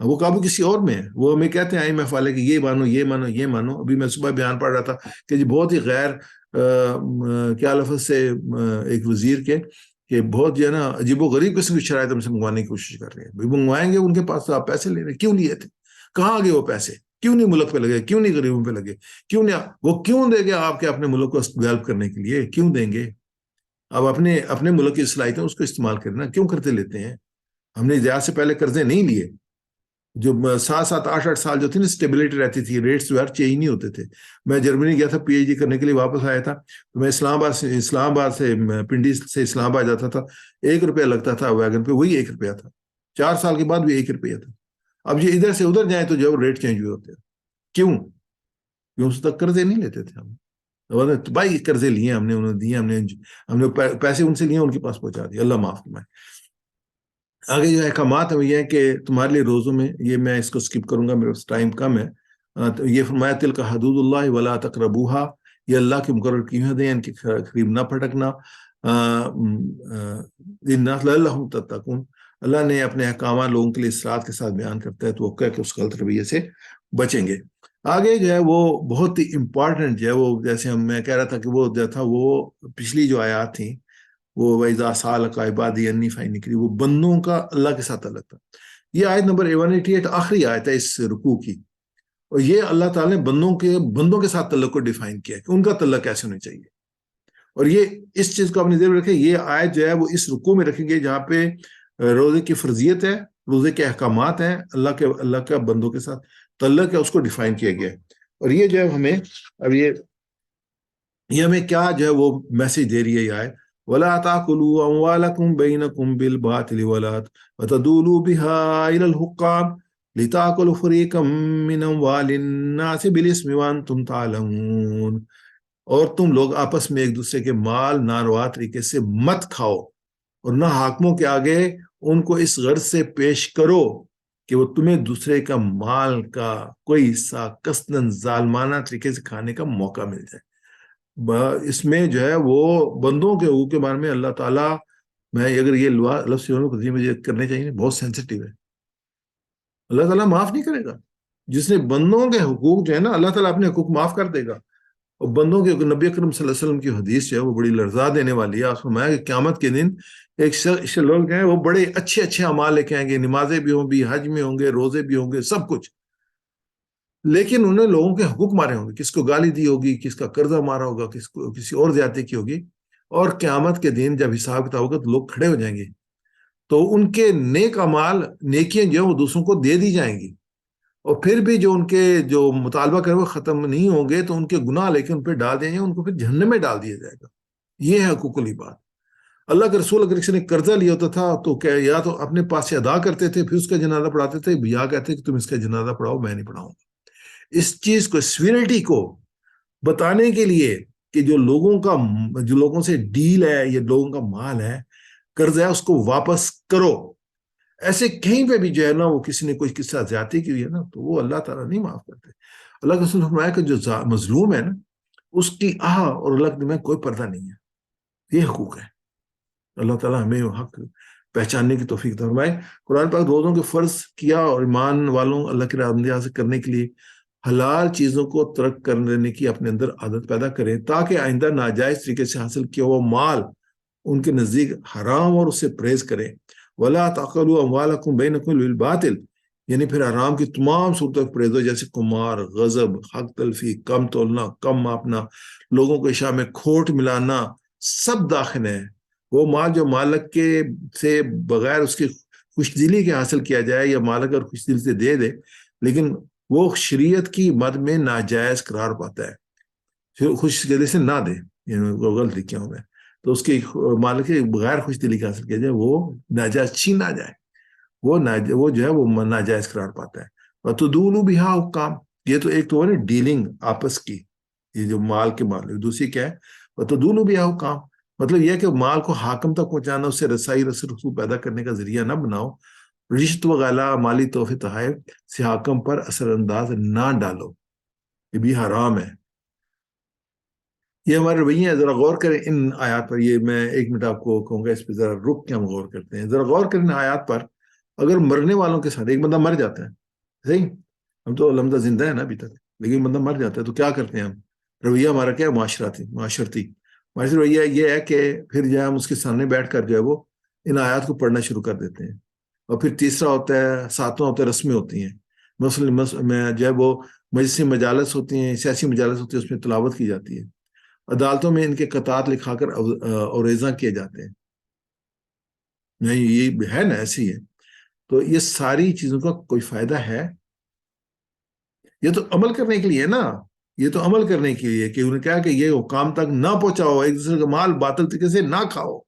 وہ قابو کسی اور میں ہے. وہ ہمیں کہتے ہیں IMF والے کہ یہ مانو یہ مانو یہ مانو. ابھی میں صبح بیان پڑھ رہا تھا کہ جی بہت ہی غیر کیا لفظ سے ایک وزیر کے کہ بہت جو ہے نا عجیب و غریب قسم کی شرائط ہم سے منگوانے کی کوشش کر رہے ہیں. منگوائیں گے، ان کے پاس آپ پیسے لے رہے ہیں، کیوں لیے تھے؟ کہاں گئے وہ پیسے؟ کیوں نہیں ملک پہ لگے؟ کیوں نہیں غریبوں پہ لگے؟ کیوں نہیں وہ کیوں دیں گے آپ کے اپنے ملک کو ڈیولپ کرنے کے لیے؟ کیوں دیں گے؟ اب اپنے اپنے ملک کی صلاحیتیں اس کو استعمال کرنا، کیوں قرضے لیتے ہیں؟ ہم نے زیادہ سے پہلے قرضے نہیں لیے، جو 7 7 8 8 سال جو تھی نا اسٹیبلٹی رہتی تھی، ریٹس جو چینج نہیں ہوتے تھے. میں جرمنی گیا تھا پی ایچ ڈی کرنے کے لیے، واپس آیا تھا تو میں اسلام آباد سے پنڈی سے اسلام آباد جاتا تھا، 1 روپیہ لگتا تھا ویگن پہ، وہی 1 روپیہ تھا. 4 سال کے بعد بھی 1 روپیہ تھا. اب یہ ادھر سے ادھر جائیں تو جو ریٹ چینج ہوئے ہوتے ہیں. کیوں؟ اس تک قرضے نہیں لیتے تھے ہم. بھائی قرضے لیے ہم نے، انہوں نے دیے، ہم نے پیسے ان سے لیے، ان کے پاس پہنچا دیا. اللہ معاف فرمائے. آگے جو احکامات ہیں یہ ہے کہ تمہارے لیے روزوں میں، یہ میں اس کو سکپ کروں گا، میرے پاس ٹائم کم ہے. تو یہ فرمایا تلک حدود اللہ ولا تقربوها، یہ اللہ کے مقرر کی حدیں ہیں، ان کے قریب نہ پھٹکنا. لعلہم تتقون، اللہ نے اپنے احکامات لوگوں کے لیے اصلاحات کے ساتھ بیان کرتا ہے تو وہ کہ اس غلط رویے سے بچیں گے. آگے جو ہے وہ بہت ہی امپورٹنٹ جو ہے وہ، جیسے میں کہہ رہا تھا کہ وہ جو تھا وہ پچھلی جو آیات تھیں وہ وَإِذَا سَأَلَكَ عِبَادِي عَنِّي فَإِنِّي قَرِيبٌ، وہ بندوں کا اللہ کے ساتھ تعلق تھا. یہ آیت نمبر 188 آخری آیت ہے اس رکوع کی، اور یہ اللہ تعالیٰ نے بندوں کے ساتھ تعلق کو ڈیفائن کیا کہ ان کا تعلق کیسے ہونا چاہیے. اور یہ اس چیز کو اپنی ذہن میں رکھیں، یہ آیت جو ہے وہ اس رکوع میں رکھیں گے جہاں پہ روزے کی فرضیت ہے، روزے کے احکامات ہیں، اللہ کا بندوں کے ساتھ تعلق ہے، اس کو ڈیفائن کیا گیا ہے. اور یہ جو ہے ہمیں اب یہ ہمیں کیا جو ہے وہ میسج دے رہی ہے یہ آیت، وَلَا تَأْكُلُوا أَمْوَالَكُمْ بَيْنَكُمْ بِالْبَاطِلِ وَلَا وَتَدُولُوا بِهَا إِلَى الْحُكَّامِ لِتَأْكُلُوا فَرِيقًا مِّنْ أَمْوَالِ النَّاسِ بِالْإِثْمِ وَأَنْتُمْ تَعْلَمُونَ، اور تم لوگ آپس میں ایک دوسرے کے مال ناروا طریقے سے مت کھاؤ، اور نہ حاکموں کے آگے ان کو اس غرض سے پیش کرو کہ وہ تمہیں دوسرے کا مال کا کوئی حصہ قصداً ظالمانہ طریقے سے کھانے کا موقع مل جائے. اس میں جو ہے وہ بندوں کے حقوق کے بارے میں اللہ تعالیٰ، میں اگر یہ لفظ مجھے کرنے چاہیے، بہت سینسٹیو ہے. اللہ تعالیٰ معاف نہیں کرے گا. جس نے بندوں کے حقوق جو ہے نا، اللہ تعالیٰ اپنے حقوق معاف کر دے گا. اور بندوں کے، نبی اکرم صلی اللہ علیہ وسلم کی حدیث جو ہے وہ بڑی لرزا دینے والی ہے. آپ فرمایا کہ قیامت کے دن ایک لوگ ہیں وہ بڑے اچھے اچھے اعمال لے کے آئیں گے، نمازیں بھی ہوں گی، حج میں ہوں گے، روزے بھی ہوں گے، سب کچھ، لیکن انہوں نے لوگوں کے حقوق مارے ہوں گے، کس کو گالی دی ہوگی، کس کا قرضہ مارا ہوگا، کس کو کسی اور زیادتی کی ہوگی. اور قیامت کے دن جب حساب کتاب ہوگا تو لوگ کھڑے ہو جائیں گے، تو ان کے نیک اعمال، نیکیاں جو ہیں وہ دوسروں کو دے دی جائیں گی، اور پھر بھی جو ان کے جو مطالبہ کرے وہ ختم نہیں ہوں گے تو ان کے گناہ لے کے ان پہ ڈال دیں گے، ان کو پھر جہنم میں ڈال دیا جائے گا. یہ ہے حقوق العباد. اللہ کے رسول اگر کسی نے قرضہ لیا ہوتا تھا تو کیا یا تو اپنے پاس سے ادا کرتے تھے پھر اس کا جنازہ پڑھاتے تھے، یا کہتے کہ تم اس کا جنازہ پڑھاؤ، میں نہیں پڑھاؤں گا. اس چیز کو، سویرٹی کو بتانے کے لیے کہ جو لوگوں سے ڈیل ہے، یہ لوگوں کا مال ہے، قرض ہے، اس کو واپس کرو. ایسے کہیں پہ بھی جو ہے نا وہ کسی نے کوئی قصہ زیادتی کی ہوئی ہے نا تو وہ اللہ تعالیٰ نہیں معاف کرتے. اللہ کے رسول نے فرمایا کہ جو مظلوم ہے نا اس کی آہ اور اللہ کے میں کوئی پردہ نہیں ہے. یہ حقوق ہے. اللہ تعالیٰ ہمیں حق پہچاننے کی توفیق فرمائے. قرآن پاک روزوں کے فرض کیا اور ایمان والوں اللہ کے راہ حاصل کرنے کے لیے حلال چیزوں کو ترک کرنے کی اپنے اندر عادت پیدا کریں تاکہ آئندہ ناجائز طریقے سے حاصل کیا ہوا مال ان کے نزدیک حرام اور اسے پرہیز کریں. وَلَا تَأْكُلُوا أَمْوَالَكُمْ بَيْنَكُمْ بِالْبَاطِلِ، یعنی پھر حرام کی تمام صورتوں کو پرہیز ہو، جیسے قمار، غضب، حق تلفی، کم تولنا، کم ماپنا، لوگوں کو عشاء میں کھوٹ ملانا، سب داخل ہیں. وہ مال جو مالک کے سے بغیر اس کی خوش دلی کے حاصل کیا جائے یا مالک اگر خوش دل سے دے دے لیکن وہ شریعت کی مد میں ناجائز قرار پاتا ہے، پھر خوش دلی سے نہ دے، یعنی غلط لکھیا ہوں میں، تو اس کی مالک کے بغیر خوش دلی کا حاصل کیا جائے، وہ ناجائز چھینا جائے، وہ جو ہے وہ ناجائز قرار پاتا ہے. اور تو دونوں بھی ہاں کام، یہ تو ایک تو ہے نا ڈیلنگ آپس کی، یہ جو مال کے مال، دوسری کیا ہے، اور تو دونوں بھی ہاں کام، مطلب یہ کہ مال کو حاکم تک پہنچانا، اس سے رسائی رسول پیدا کرنے کا ذریعہ نہ بناؤ. رشت وغیرہ مالی تحفے تحائف سے حاکم پر اثر انداز نہ ڈالو، یہ بھی حرام ہے. یہ ہمارے رویے ہیں. ذرا غور کریں ان آیات پر. یہ میں 1 منٹ آپ کو کہوں گا اس پہ ذرا رک کے ہم غور کرتے ہیں. ذرا غور کریں آیات پر. اگر مرنے والوں کے ساتھ ایک بندہ مر جاتا ہے، صحیح، ہم تو الحمدہ زندہ ہیں نا ابھی تک، لیکن بندہ مر جاتا ہے تو کیا کرتے ہیں ہم؟ رویہ ہمارا کیا ہے؟ معاشرتی رویہ یہ ہے کہ پھر جو ہے ہم اس کے سامنے بیٹھ کر جو ہے وہ ان آیات کو پڑھنا شروع کر دیتے ہیں. اور پھر تیسرا ہوتا ہے، ساتواں ہوتا ہے رسمیں ہوتی ہیں، میں جو ہے وہ مجلسی مجالس ہوتی ہیں، سیاسی مجالس ہوتی ہیں، اس میں تلاوت کی جاتی ہے. عدالتوں میں ان کے قطعات لکھا کر اوریزاں کیے جاتے ہیں. نہیں یہ ہے نا ایسی ہے. تو یہ ساری چیزوں کا کوئی فائدہ ہے؟ یہ تو عمل کرنے کے لیے نا, یہ تو عمل کرنے کے لیے کہ انہوں نے کہا کہ یہ حکام تک نہ پہنچاؤ, ایک دوسرے کا مال باطل طریقے سے نہ کھاؤ.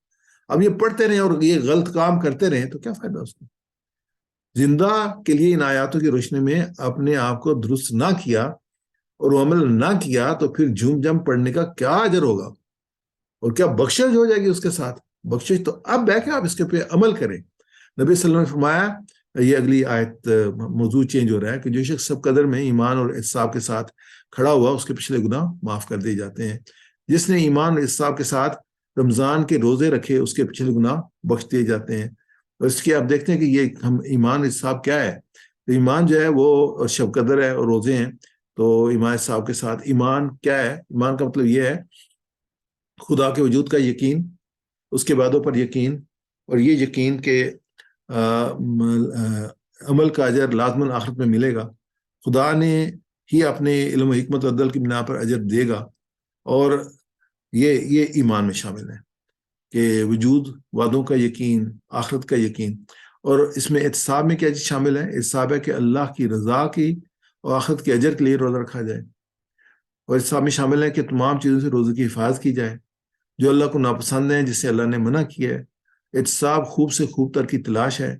اب یہ پڑھتے رہیں اور یہ غلط کام کرتے رہیں تو کیا فائدہ اس کو؟ زندہ کے لیے ان آیاتوں کی روشنی میں اپنے آپ کو درست نہ کیا اور وہ عمل نہ کیا تو پھر جھوم جم پڑھنے کا کیا اجر ہوگا, اور کیا بخشش ہو جائے گی اس کے ساتھ؟ بخشش تو اب ہے کہ آپ اس کے پہ عمل کریں. نبی صلی اللہ علیہ وسلم نے فرمایا, یہ اگلی آیت موضوع چینج ہو رہا ہے, کہ جو شخص سب قدر میں ایمان اور احتساب کے ساتھ کھڑا ہوا اس کے پچھلے گناہ معاف کر دیے جاتے ہیں. جس نے ایمان اور احتساب کے ساتھ رمضان کے روزے رکھے اس کے پچھلے گناہ بخش دیے جاتے ہیں. اور اس کے آپ دیکھتے ہیں کہ یہ ہم ایمان اور احتساب کیا ہے. تو ایمان جو ہے وہ شب قدر ہے اور روزے ہیں. تو ایمان احتساب کے ساتھ ایمان کیا ہے؟ ایمان کا مطلب یہ ہے خدا کے وجود کا یقین, اس کے وعدوں پر یقین, اور یہ یقین کہ عمل کا اجر لازماً آخرت میں ملے گا. خدا نے ہی اپنے علم و حکمت و عدل کی بنا پر اجر دے گا. اور یہ ایمان میں شامل ہے کہ وجود, وعدوں کا یقین, آخرت کا یقین. اور اس میں احتساب میں کیا چیز شامل ہے؟ احتساب ہے کہ اللہ کی رضا کی اور آخرت کے اجر کے لیے روزہ رکھا جائے. اور احتساب میں شامل ہے کہ تمام چیزوں سے روزے کی حفاظت کی جائے جو اللہ کو ناپسند ہیں, جسے اللہ نے منع کیا ہے. احتساب خوب سے خوب تر کی تلاش ہے.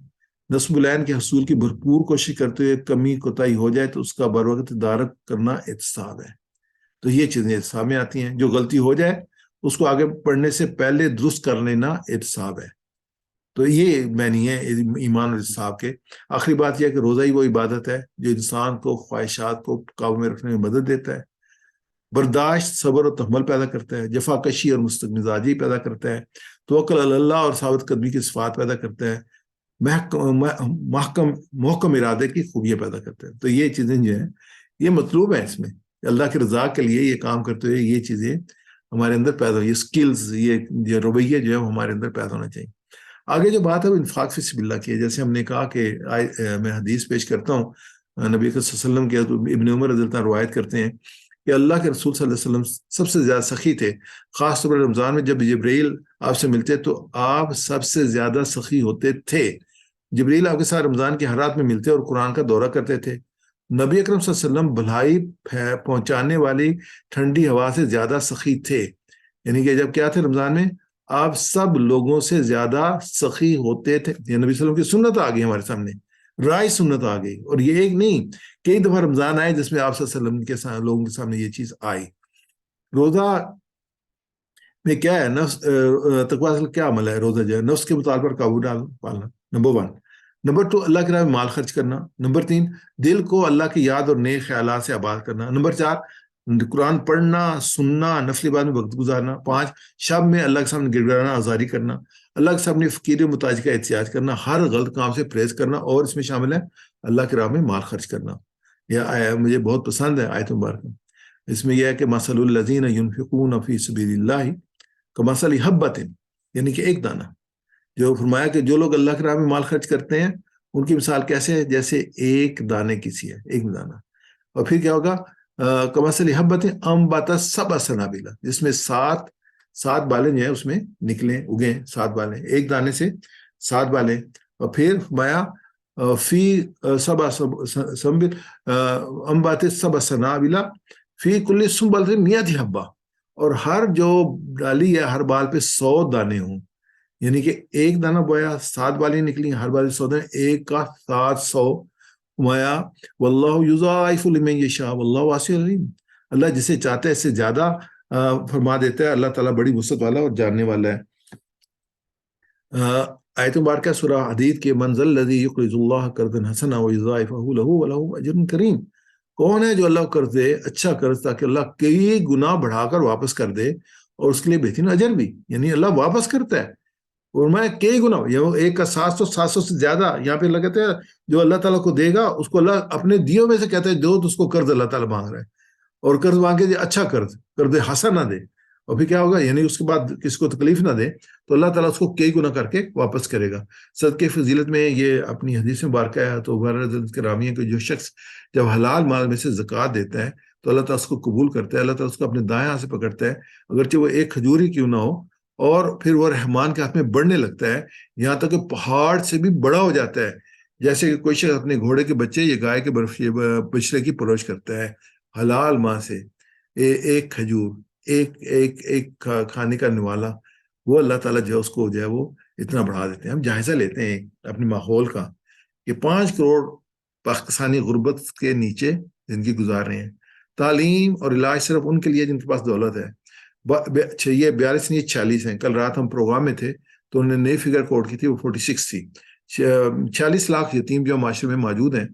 نصب العین کے حصول کی بھرپور کوشش کرتے ہوئے کمی کوتاہی ہو جائے تو اس کا بر وقت تدارک کرنا احتساب ہے. تو یہ چیزیں احتساب میں آتی ہیں. جو غلطی ہو جائے اس کو آگے پڑھنے سے پہلے درست کر لینا احتساب ہے. تو یہ معنی ہے ایمان اور احتساب کے. آخری بات یہ ہے کہ روزہ ہی وہ عبادت ہے جو انسان کو خواہشات کو قابو میں رکھنے میں مدد دیتا ہے, برداشت, صبر اور تحمل پیدا کرتا ہے, جفا کشی اور مستقل مزاجی پیدا کرتا ہے, توکل علی اللہ اور ثابت قدمی کی صفات پیدا کرتا ہے, محکم ارادے کی خوبیاں پیدا کرتا ہے. تو یہ چیزیں جو ہیں یہ مطلوب ہیں اس میں, اللہ کی رضا کے لیے یہ کام کرتے ہوئے یہ چیزیں ہمارے اندر پیدا ہو, یہ سکلز, یہ رویے جو ہے ہمارے اندر پیدا ہونا چاہیے. آگے جو بات ہے وہ انفاق فی سبیل اللہ کی ہے. جیسے ہم نے کہا کہ میں حدیث پیش کرتا ہوں, نبی صلی اللہ علیہ وسلم کے ابن عمر رضی اللہ عنہ روایت کرتے ہیں کہ اللہ کے رسول صلی اللہ علیہ وسلم سب سے زیادہ سخی تھے. خاص طور پر رمضان میں جب جبرائیل آپ سے ملتے تو آپ سب سے زیادہ سخی ہوتے تھے. جبرائیل آپ کے ساتھ رمضان کی ہر رات میں ملتے اور قرآن کا دورہ کرتے تھے. نبی اکرم صلی اللہ علیہ وسلم بھلائی پہنچانے والی ٹھنڈی ہوا سے زیادہ سخی تھے. یعنی کہ جب کیا تھے رمضان میں آپ سب لوگوں سے زیادہ سخی ہوتے تھے. یہ نبی صلی اللہ علیہ وسلم کی سنت آ گئی ہمارے سامنے, رائے سنت آ گئی. اور یہ ایک نہیں, کئی دفعہ رمضان آئے جس میں آپ صلی اللہ علیہ وسلم کے لوگوں کے سامنے یہ چیز آئی. روزہ میں کیا ہے, نفس تقویٰ کیا عمل ہے؟ روزہ جو ہے نفس کے مطالبے پر قابو پالنا, نمبر 1. نمبر 2, اللہ کی راہ میں مال خرچ کرنا. نمبر 3, دل کو اللہ کی یاد اور نیک خیالات سے آباد کرنا. نمبر 4, قرآن پڑھنا, سننا, نفلی عبادت میں وقت گزارنا. 5, شب میں اللہ کے سامنے گڑ گڑانا, آزاری کرنا, اللہ کے سامنے فقیر محتاج کا احتجاج کرنا, ہر غلط کام سے پرہیز کرنا, اور اس میں شامل ہے اللہ کی راہ میں مال خرچ کرنا. یہ مجھے بہت پسند ہے آیت مبارکہ. اس میں یہ ہے کہ مثل الذین ینفقون فی سبیل اللہ کمثل حبۃ, یعنی کہ ایک دانہ. جو فرمایا کہ جو لوگ اللہ کی راہ میں مال خرچ کرتے ہیں ان کی مثال کیسے ہے؟ جیسے ایک دانے کی سی ہے, ایک دانہ. اور پھر کیا ہوگا؟ کمثل حبۃ انبتت سبع سنابل, جس میں سات بالیں جو ہیں اس میں نکلیں, اگیں 7 بالیں, ایک دانے سے 7 بالیں. اور پھر فرمایا فی سبع سنبل انبتت سبع سنابل فی کل سنبلۃ مئۃ حبۃ, اور ہر جو ڈالی ہے ہر بال پہ 100 دانے ہوں. یعنی کہ ایک دانہ بویا 7 بالیں نکلی, ہر بال 100 دانے, ایک کا 700. فرمایا واللہ یضاعف لمن یشاء واللہ واسع علیم, اللہ جسے چاہتا ہے اس سے زیادہ فرما دیتا ہے. اللہ تعالیٰ بڑی وسعت والا اور جاننے والا ہے. آیت مبارکہ سورہ حدید کے من ذا الذی یقرض اللہ قرضا حسنا ویضاعفہ لہ ولہ اجر کریم, کون ہے جو اللہ کو قرض دے اچھا قرض تاکہ اللہ کئی گناہ بڑھا کر واپس کر دے اور اس کے لیے بہترین اجر بھی. یعنی اللہ واپس کرتا ہے, اور میں کئی گناہ, یہ ایک کا 700 سے زیادہ. یہاں پہ اللہ کہتے ہیں جو اللہ تعالیٰ کو دے گا اس کو اللہ اپنے دیوں میں سے کہتے ہیں دو, تو اس کو قرض اللہ تعالیٰ مانگ رہا ہے, اور قرض مانگے جو اچھا قرض حسن نہ دے. اور پھر کیا ہوگا؟ یعنی اس کے بعد کسی کو تکلیف نہ دے تو اللہ تعالیٰ اس کو کئی گناہ کر کے واپس کرے گا. صدقے فضیلت میں یہ اپنی حدیث میں مبارکہ ہے تو غرض کرامی ہے کہ جو شخص جب حلال مال میں سے زکوٰۃ دیتا ہے تو اللہ تعالیٰ اس کو قبول کرتا ہے، اللہ تعالیٰ اس کو اپنے دائیں ہاتھ سے پکڑتا ہے، اگرچہ وہ ایک کھجور ہی کیوں نہ ہو، اور پھر وہ رحمان کے ہاتھ میں بڑھنے لگتا ہے، یہاں تک کہ پہاڑ سے بھی بڑا ہو جاتا ہے. جیسے کہ کوئی شخص اپنے گھوڑے کے بچے یا گائے کے بچڑے کی پرورش کرتا ہے حلال ماں سے، ایک کھجور، ایک کھانے کا نوالا، وہ اللہ تعالیٰ جو ہے اس کو جو ہے وہ اتنا بڑھا دیتے ہیں. ہم جائزہ لیتے ہیں اپنے ماحول کا کہ 5 کروڑ پاکستانی غربت کے نیچے زندگی گزار رہے ہیں. تعلیم اور علاج صرف ان کے لیے جن کے پاس دولت ہے. یہ 42 نہیں 46 ہیں. کل رات ہم پروگرام میں تھے تو انہوں نے نئی فگر کوٹ کی تھی، وہ 46 تھی. 46 لاکھ یتیم جو معاشرے میں موجود ہیں.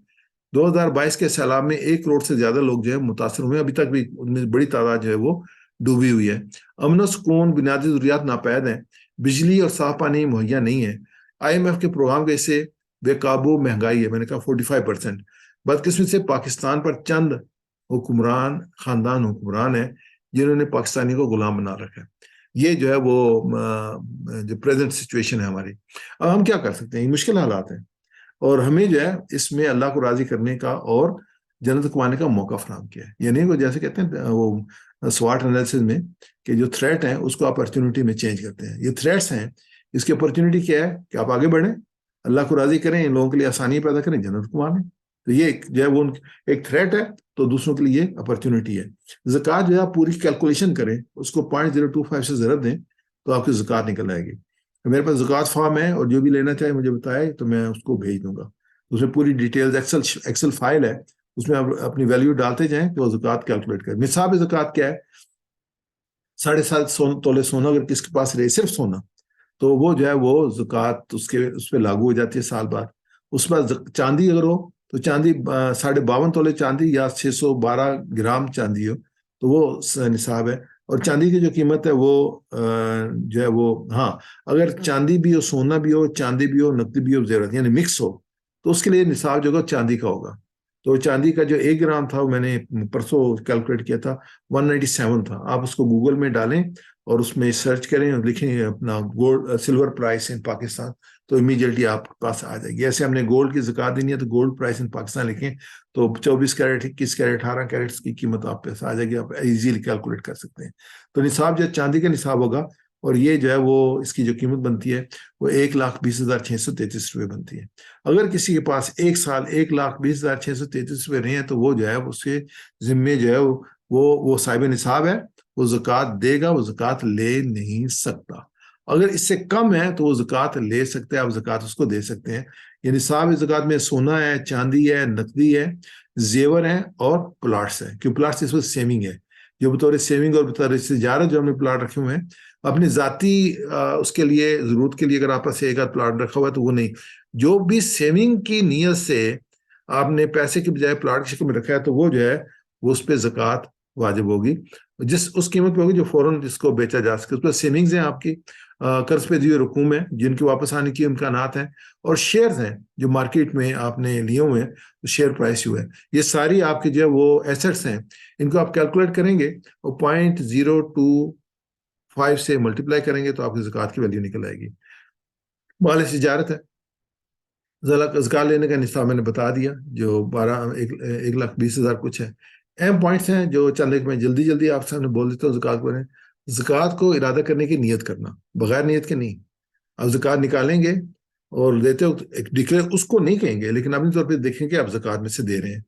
2022 کے سیلاب میں 1 کروڑ سے زیادہ لوگ جو ہے متاثر ہوئے، ابھی تک بھی ان میں بڑی تعداد جو ہے وہ ڈوبی ہوئی ہے. امن و سکون، بنیادی ضروریات ناپید ہیں، بجلی اور صاف پانی مہیا نہیں ہے. IMF کے پروگرام کے سے بے قابو مہنگائی ہے، میں نے کہا 45%. بدقسمتی سے پاکستان پر چند حکمران خاندان حکمران ہیں جنہوں نے پاکستانی کو غلام بنا رکھا ہے. یہ جو ہے وہ جو پریزنٹ سچویشن ہے ہماری. اب ہم کیا کر سکتے ہیں؟ یہ مشکل حالات ہیں، اور ہمیں جو ہے اس میں اللہ کو راضی کرنے کا اور جنت کمانے کا موقع فراہم کیا ہے. یعنی وہ جیسے کہتے ہیں وہ سواٹ انالیسس میں کہ جو تھریٹ ہیں اس کو اپرچونٹی میں چینج کرتے ہیں. یہ تھریٹس ہیں، اس کی اپرچونٹی کیا ہے کہ آپ آگے بڑھیں، اللہ کو راضی کریں، ان لوگوں کے لیے آسانی پیدا کریں، جنت کما لیں. تو یہ جو ہے وہ ایک تھریٹ ہے، تو دوسروں کے لیے اپرچونٹی ہے. زکوٰۃ جو ہے آپ پوری کیلکولیشن کریں، اس کو 0.025 سے ضرب دیں تو آپ کی زکوٰۃ نکل آئے گی. میرے پاس زکوٰۃ فارم ہے، اور جو بھی لینا چاہے مجھے بتائے تو میں اس کو بھیج دوں گا. اس میں پوری ڈیٹیلز ایکسل فائل ہے، اس میں آپ اپنی ویلیو ڈالتے جائیں تو زکوٰۃ کیلکولیٹ کریں. نصاب زکوٰۃ کیا ہے؟ 7.5 تولے سونا اگر کس کے پاس رہے، صرف سونا، تو وہ جو ہے وہ زکوٰۃ اس پہ لاگو ہو جاتی ہے سال بعد. اس پر چاندی اگر ہو تو چاندی 52.5 تولے چاندی یا 612 گرام چاندی ہو تو وہ نصاب ہے. اور چاندی کی جو قیمت ہے وہ جو ہے وہ، ہاں اگر چاندی بھی ہو، سونا بھی ہو، چاندی بھی ہو، نقدی بھی ہو، زیورات یعنی مکس ہو، تو اس کے لیے نصاب جو ہوگا چاندی کا ہوگا. تو چاندی کا جو 1 گرام تھا وہ میں نے پرسوں کیلکولیٹ کیا تھا 197 تھا. آپ اس کو گوگل میں ڈالیں اور اس میں سرچ کریں اور لکھیں اپنا گولڈ سلور پرائس ان پاکستان، تو امیڈیٹلی آپ کے پاس آ جائے گی. ایسے ہم نے گولڈ کی زکوٰۃ دینی ہے تو گولڈ پرائس ان پاکستان لکھیں تو 24 کیرٹ 21 کیرٹ 18 کیرٹس کی قیمت آپ کے پاس آ جائے گی. آپ ایزیلی کیلکولیٹ کر سکتے ہیں. تو نصاب جو چاندی کا نصاب ہوگا، اور یہ جو ہے وہ اس کی جو قیمت بنتی ہے وہ 1,20,633 روپے بنتی ہے. اگر کسی کے پاس ایک سال 1,20,633 روپے رہے ہیں تو وہ جو ہے اس کے ذمے جو ہے وہ صاحب نصاب ہے، وہ زکوٰۃ دے گا، وہ زکوٰۃ لے نہیں سکتا. اگر اس سے کم ہے تو وہ زکوٰۃ لے سکتے ہیں، آپ زکوٰۃ اس کو دے سکتے ہیں. یہ نصاب زکوٰۃ میں سونا ہے، چاندی ہے، نقدی ہے، زیور ہیں اور پلاٹس ہیں. کیوں پلاٹس؟ اس وقت سیونگ ہے، جو بطور سیونگ اور بطور تجارت جو ہم نے پلاٹ رکھے ہوئے ہیں اپنی ذاتی اس کے لیے ضرورت کے لیے، اگر آپ پاس ایک آدھ پلاٹ رکھا ہوا ہے تو وہ نہیں. جو بھی سیونگ کی نیت سے آپ نے پیسے کے بجائے پلاٹ کی شکل میں رکھا ہے تو وہ جو ہے وہ اس پہ زکوٰۃ واجب ہوگی، اس قیمت پہ ہوگی جو فوراً جس کو بیچا جا سکے. اس پہ سیونگز ہیں، آپ کی قرض پہ دیے رقوم ہیں جن کے واپس آنے کی امکانات ہیں، اور شیئرز ہیں جو مارکیٹ میں آپ نے لیے ہوئے ہیں، شیئر پرائس ہوئے ہیں. یہ ساری آپ کی جو ہے وہ ایسٹس ہیں. ان کو آپ کیلکولیٹ کریں گے اور 0.025 سے ملٹیپلائی کریں گے تو آپ کی زکوٰۃ کی ویلیو نکل آئے گی. مال تجارت ہے، زکوٰۃ لینے کا نصاب میں نے بتا دیا جو 1,20,000 کچھ ہے. اہم پوائنٹس ہیں جو چند ایک میں جلدی آپ سامنے بول دیتا ہوں. زکوٰۃ پر زکوٰۃ کو ارادہ کرنے کی نیت کرنا، بغیر نیت کے نہیں. آپ زکوٰۃ نکالیں گے اور دیتے وقت ایک ڈکلیئر اس کو نہیں کہیں گے، لیکن اپنی طور پہ دیکھیں کہ آپ زکوٰۃ میں سے دے رہے ہیں.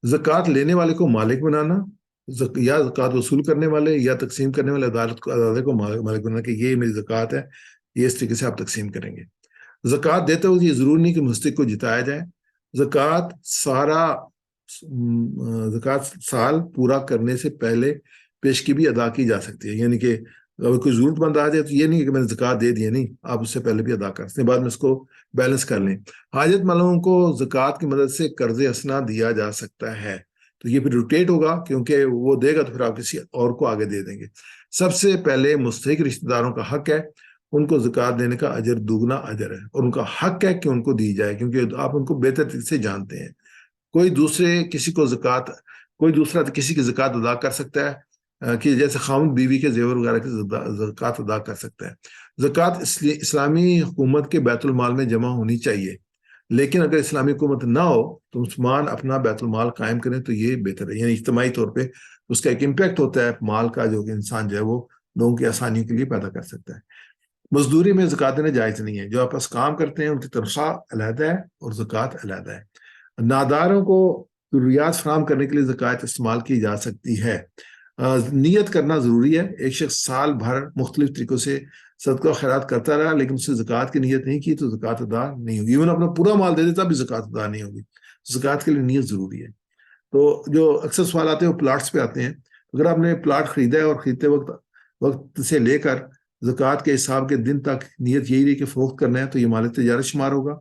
زکوٰۃ لینے والے کو مالک بنانا، یا زکوٰۃ وصول کرنے والے یا تقسیم کرنے والے ادارے کو مالک بنانا کہ یہ میری زکوٰۃ ہے، یہ اس طریقے سے آپ تقسیم کریں گے. زکوٰۃ دیتے ہوئے یہ ضروری نہیں کہ مستحق کو جتایا جائے. زکوٰۃ سال پورا کرنے سے پہلے پیشگی بھی ادا کی جا سکتی ہے. یعنی کہ اگر کوئی ضرورت مند آ جائے تو یہ نہیں کہ میں نے زکوٰۃ دے دی، نہیں، آپ اس سے پہلے بھی ادا کر سکتے ہیں، بعد میں اس کو بیلنس کر لیں. حاجت مندوں کو زکوٰۃ کی مدد سے قرض حسنہ دیا جا سکتا ہے، تو یہ پھر روٹیٹ ہوگا کیونکہ وہ دے گا تو پھر آپ کسی اور کو آگے دے دیں گے. سب سے پہلے مستحق رشتہ داروں کا حق ہے، ان کو زکوٰۃ دینے کا اجر دوگنا اجر ہے، اور ان کا حق ہے کہ ان کو دی جائے کیونکہ آپ ان کو بہتر طریقے سے جانتے ہیں. کوئی دوسرا کسی کی زکوٰۃ ادا کر سکتا ہے کہ جیسے خاوند بیوی کے زیور وغیرہ کی زکوٰۃ ادا کر سکتا ہے. زکوٰۃ اسلامی حکومت کے بیت المال میں جمع ہونی چاہیے. لیکن اگر اسلامی حکومت نہ ہو تو مسلمان اپنا بیت المال قائم کریں تو یہ بہتر ہے، یعنی اجتماعی طور پہ اس کا ایک امپیکٹ ہوتا ہے مال کا، جو کہ انسان جو ہے وہ لوگوں کی آسانیوں کے لیے پیدا کر سکتا ہے۔ مزدوری میں زکوٰۃ دینا جائز نہیں ہے، جو آپس کام کرتے ہیں ان کی تنخواہ علیحدہ ہے اور زکوٰۃ علیحدہ ہے۔ ناداروں کو ضروریات فراہم کرنے کے لیے زکوٰۃ استعمال کی جا سکتی ہے۔ نیت کرنا ضروری ہے، ایک شخص سال بھر مختلف طریقوں سے صدقہ و خیرات کرتا رہا لیکن اس سے زکوٰۃ کی نیت نہیں کی تو زکوٰۃ ادا نہیں ہوگی، ایون اپنا پورا مال دے دیتا بھی زکوٰۃ ادا نہیں ہوگی۔ زکوٰۃ کے لیے نیت ضروری ہے۔ تو جو اکثر سوال آتے ہیں وہ پلاٹس پہ آتے ہیں، اگر آپ نے پلاٹ خریدا ہے اور خریدتے وقت سے لے کر زکوٰۃ کے حساب کے دن تک نیت یہی رہی کہ فروخت کرنا ہے تو یہ مال تجارت شمار ہوگا،